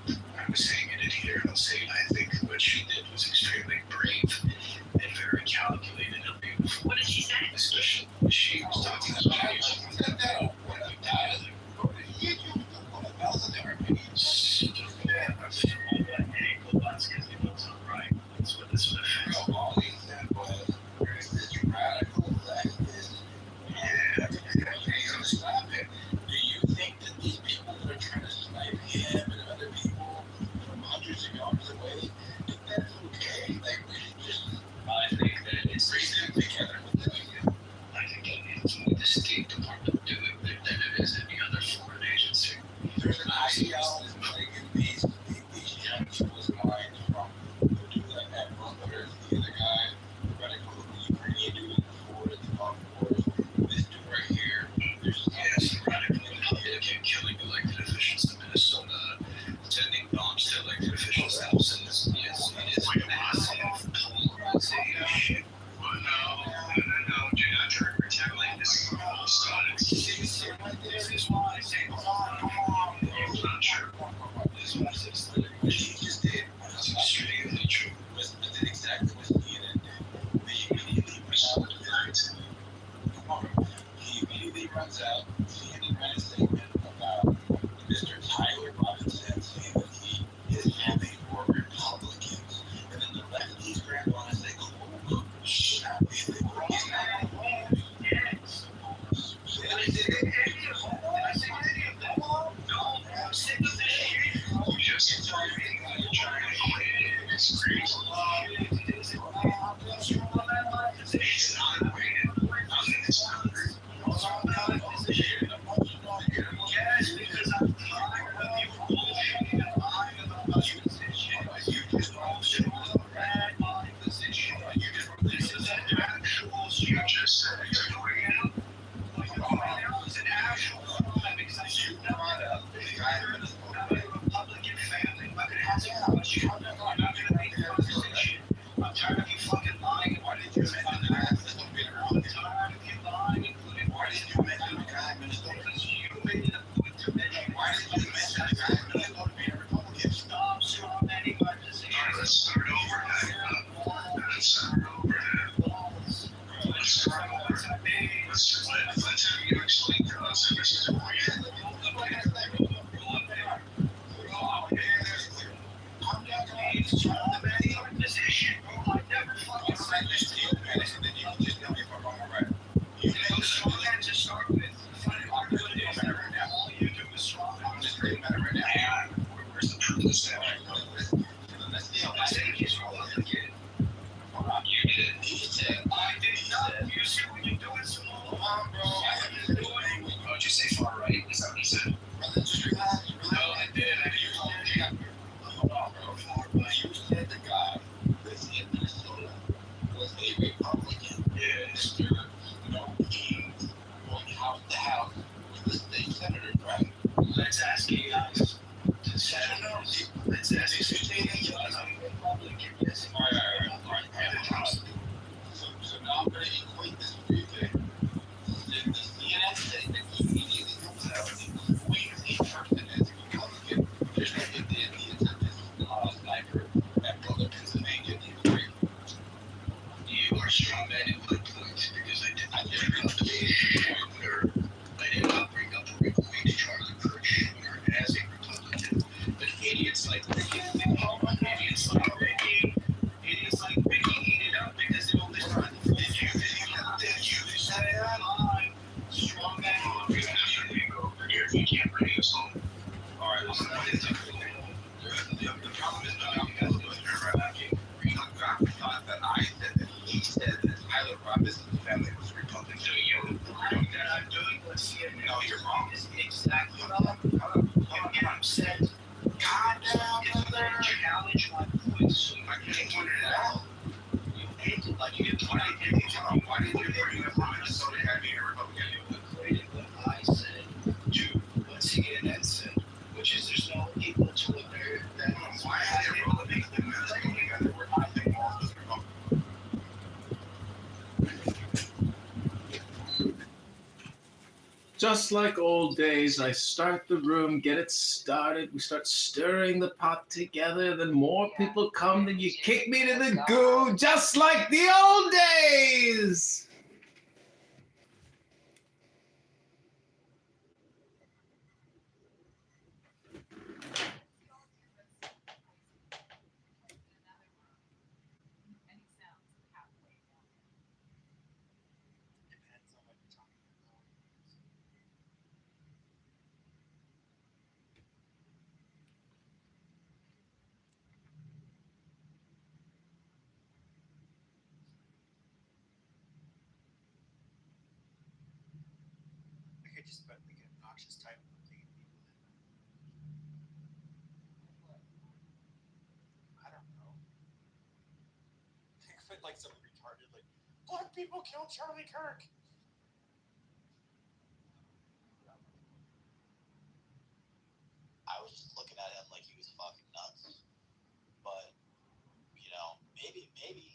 and I was saying it in here, and I'll say it, I think what she did was extremely brave and very calculated and beautiful. What did she say? Especially she was talking about I think that it's reasonably together. I think that it's more the State Department doing it than it is any other foreign agency. There's an ideology in these young people's minds from the dude that brother, the other guy, radical Ukrainian dude before the Trump wars. This dude right here, there's radical Republican killing elected officials in Minnesota, sending bombs to elected officials' houses. Yes, it is massive polarization. Well, no, do not try to pretend like this is all started. This is why I say, it's not true. This is what he just did. It's extremely true. was exactly what he did. He immediately runs out. He ran a statement about Mr. Tyler Robinson saying that his family were Republicans. And then the lefties grabbed on and say, oh, shit, he's not. I'm tired of you fucking lying. Why did you mention the guy? I'm tired of you lying, including why did you mention the guy in Minnesota? Because you made it a point to mention. Why did you mention the guy in Minnesota being a Republican? Stop commenting my position. All right, let's start over now. Let's start over now. Let's start over. Let's have you explain to us this is who we are. I'm not going to start the many organization. I never fucking said this to you, man. And then you just tell me if I'm wrong or right. You know, strong man to start with. I'm good at it right now. All you do is strong. I'm just great at it right now. Yeah. Where's the proof of this? Let's see how I say he's wrong again. You did. He said, I did not. You see what you're doing, small? Bro, I haven't been doing anything. Oh, did you say far right? Is that what you said? Just relax. No, I did. I used to. Hold on, bro. You said the guy that's in Minnesota was a Republican. Yeah. Mr. He going house to house with the state senators, right? Let's ask you guys. Let's ask you 16 guys. I'm a Republican. Yes. All right. So now I'm going to equate this for you, okay? The CNN statement immediately comes out and squeezes a person as a Republican just like it did the attempted sniper at Butler, Pennsylvania. You are strong man in my point because I did not bring up the point where I did not bring up a point Charlie Kirk Schumer as a Republican. But idiots like Ricky, idiots like Ricky, eat it up because they don't listen. Did you say that? Strong man. You can't bring us home. All right, listen, the problem is not that I said that he said that Tyler Robinson's family was Republican. So you think that I'm doing what CNN? No, you're wrong. Is exactly what I'm getting upset. Goddamn, brother. Challenge my points. So I can't point it out. You hated like you didn't want to get wrong. Why did you bring up Minnesota had being a Republican? You equated what I said to what just like old days. I start the room, get it started. We start stirring the pot together. Then more people come. Then you kick me to the goo, just like the old days. I could just put like an obnoxious title and lead people in. I don't know. Think of it like something retarded, like black people killed Charlie Kirk. I was just looking at him like he was fucking nuts. But, you know, maybe, I mean,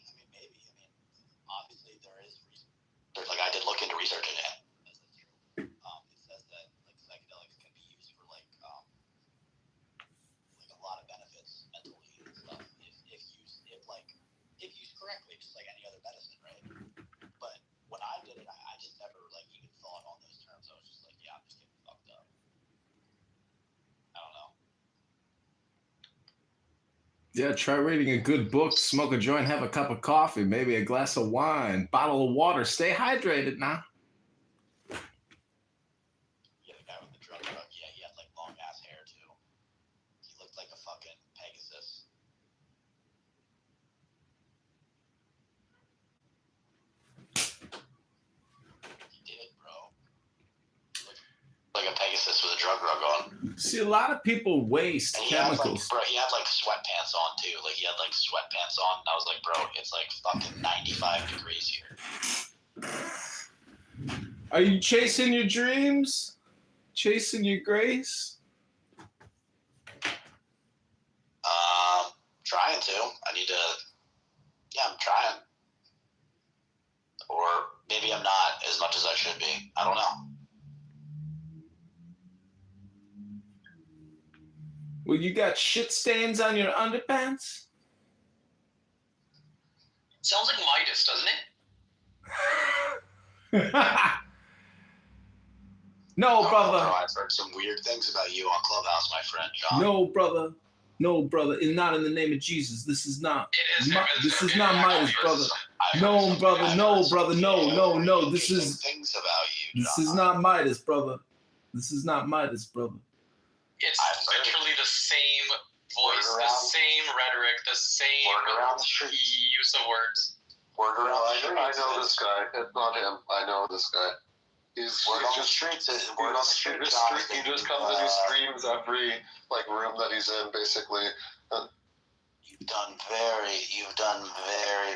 obviously there is research. Like, I did look into research in it. That's true. It says that, like, psychedelics can be used for, like a lot of benefits mentally and stuff if used correctly, just like any other medicine, right? But when I did it, I just never, like, even thought on those terms. I was just like, yeah, I'm just getting fucked up. I don't know. Yeah, try reading a good book, smoke a joint, have a cup of coffee, maybe a glass of wine, bottle of water. Stay hydrated now. Yeah, the guy with the drug rug, yeah, he had like long ass hair too. He looked like a fucking Pegasus. He did, bro. He looked like a Pegasus with a drug rug on. See, a lot of people waste And chemicals. he had like sweatpants on too. Like he had like sweatpants on. And I was like, bro, it's like fucking 95 degrees here. Are you chasing your dreams? Chasing your grace? Trying to. I'm trying. Or maybe I'm not as much as I should be. I don't know. Well, you got shit stains on your underpants? Sounds like Midas, doesn't it? No, brother. Bro, I've heard some weird things about you on Clubhouse, my friend John. No, brother. No, brother. And not in the name of Jesus. This is not. This is not Midas, brother. No, brother. No, brother. No. This is. Things about you, John. This is not Midas, brother. This is not Midas, brother. It's literally the same voice, the same rhetoric, the same use of words. Word around the streets. I know this guy. It's not him. I know this guy. He's just streams and he streams every like room that he's in, basically. You've done very,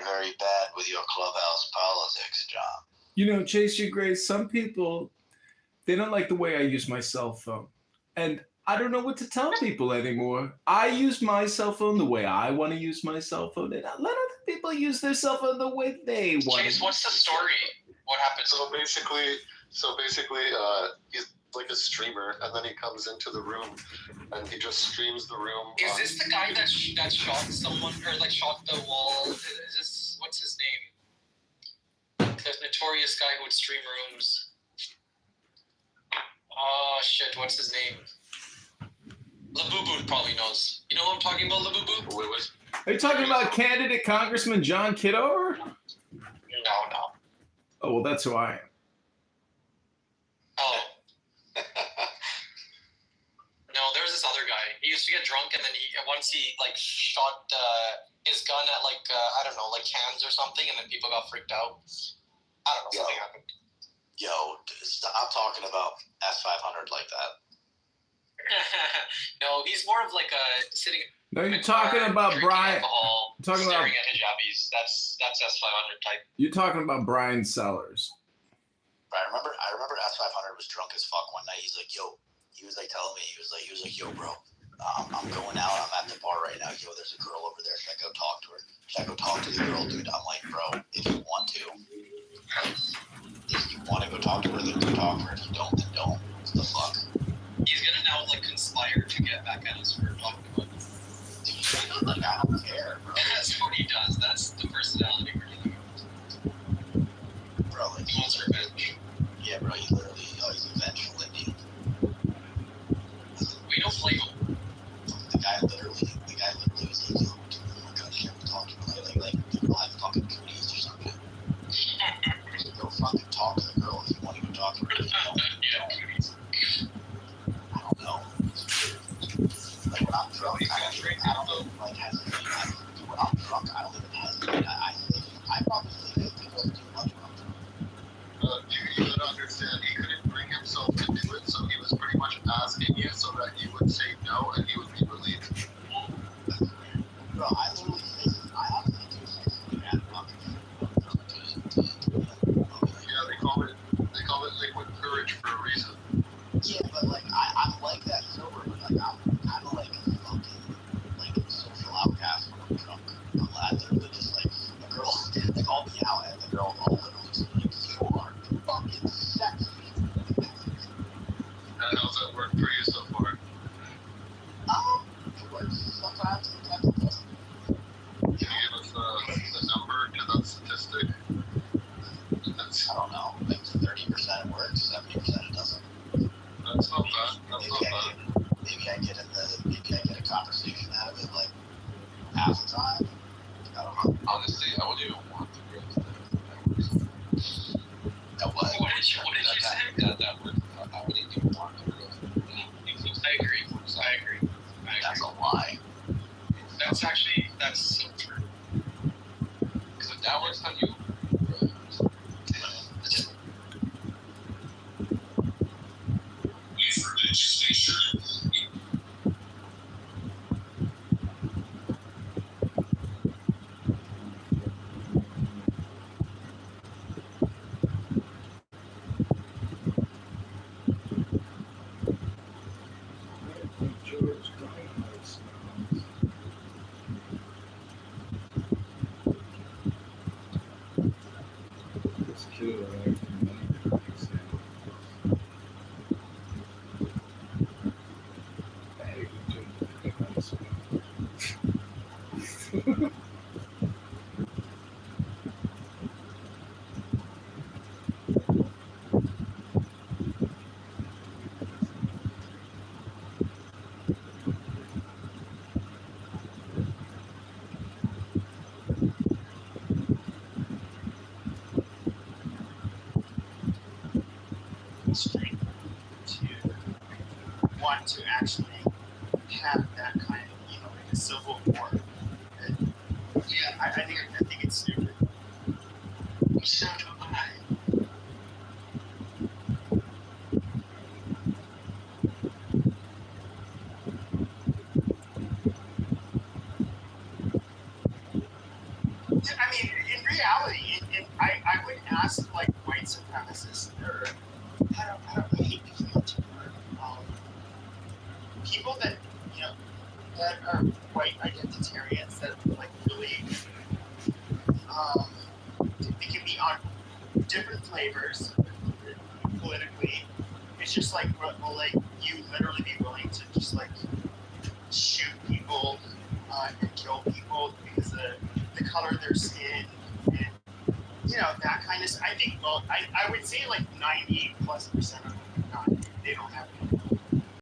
very bad with your Clubhouse politics, John. You know, Chase Your Grace, some people, they don't like the way I use my cell phone. And I don't know what to tell people anymore. I use my cell phone the way I want to use my cell phone, and I let other people use their cell phone the way they want. Chase, what's the story? What happened? So basically, he's like a streamer, and then he comes into the room, and he just streams the room. Is this the guy that shot someone, or like shot the wall? Is this, what's his name? The notorious guy who would stream rooms. Oh shit, what's his name? Labubu probably knows. You know what I'm talking about, Labubu? Are you talking about candidate Congressman John Kitover? No. Oh, well, that's who I am. Oh. No, there's this other guy. He used to get drunk, and then once he like shot his gun at like I don't know, like cans or something, and then people got freaked out. I don't know, something happened. Yo, stop talking about S500 like that. No, he's more of like a sitting. No, you're talking about Brian. Talking about staring at hijabis. That's S500 type. You're talking about Brian Sellers. I remember S500 was drunk as fuck one night. He's like, yo, he was like telling me, he was like, yo, bro, I'm going out. I'm at the bar right now. Yo, there's a girl over there. Should I go talk to her? Should I go talk to the girl, dude? I'm like, bro, if you want to go talk to her, then go talk to her. If you don't, then don't. the fuck? He's gonna now like conspire to get back at us for talking about this. Like, I don't care, bro. That's what he does. That's the personality we're dealing with. Bro, like, He wants revenge. yeah, bro, he literally, he's a vengeful Indian. We don't blame him. The guy literally was like, yo, oh my god, can't we talk about like, the girl had fucking cooties or something. Go fucking talk to the girl if you want to go talk to her. I don't know. Like, when I'm drunk, I don't even, like, hesitate. When I'm drunk, I don't even hesitate. I probably think people do much when I'm drunk. You gotta understand, he couldn't bring himself to do it, so he was pretty much asking you so that you would say no and he would be relieved. Bro, I literally honestly do face like that fucking yeah, they call it liquid courage for a reason. Yeah, but like I'm like that sober, but like I'm kind of like a fucking like social outcast when I'm drunk. I literally just like the girl, like I'll be out and the girl will literally just be like, you are fucking sexy. And how's that work for you so far? It works sometimes it doesn't. Can you give us the number to that statistic? I don't know, like 30% works, 70% it doesn't. That's not bad. That's not bad. Maybe I get a conversation out of it like half the time. I don't know. Honestly, I wouldn't even want the girl to network. That what? What did you say? That works. I wouldn't even want the girl to network. I agree. That's a lie. That's so true. Because if that works on you, strength to want to actually have that kind of, like a civil war. Yeah, I think it's stupid. So do I. I mean, in reality, I would ask like white supremacists or I don't hate using that term. People that that are white identitarians that like really they can be on different flavors politically. It's just like will like you literally be willing to just like shoot people and kill people because of the color of their skin and that kind of. I think I would say like 90+% of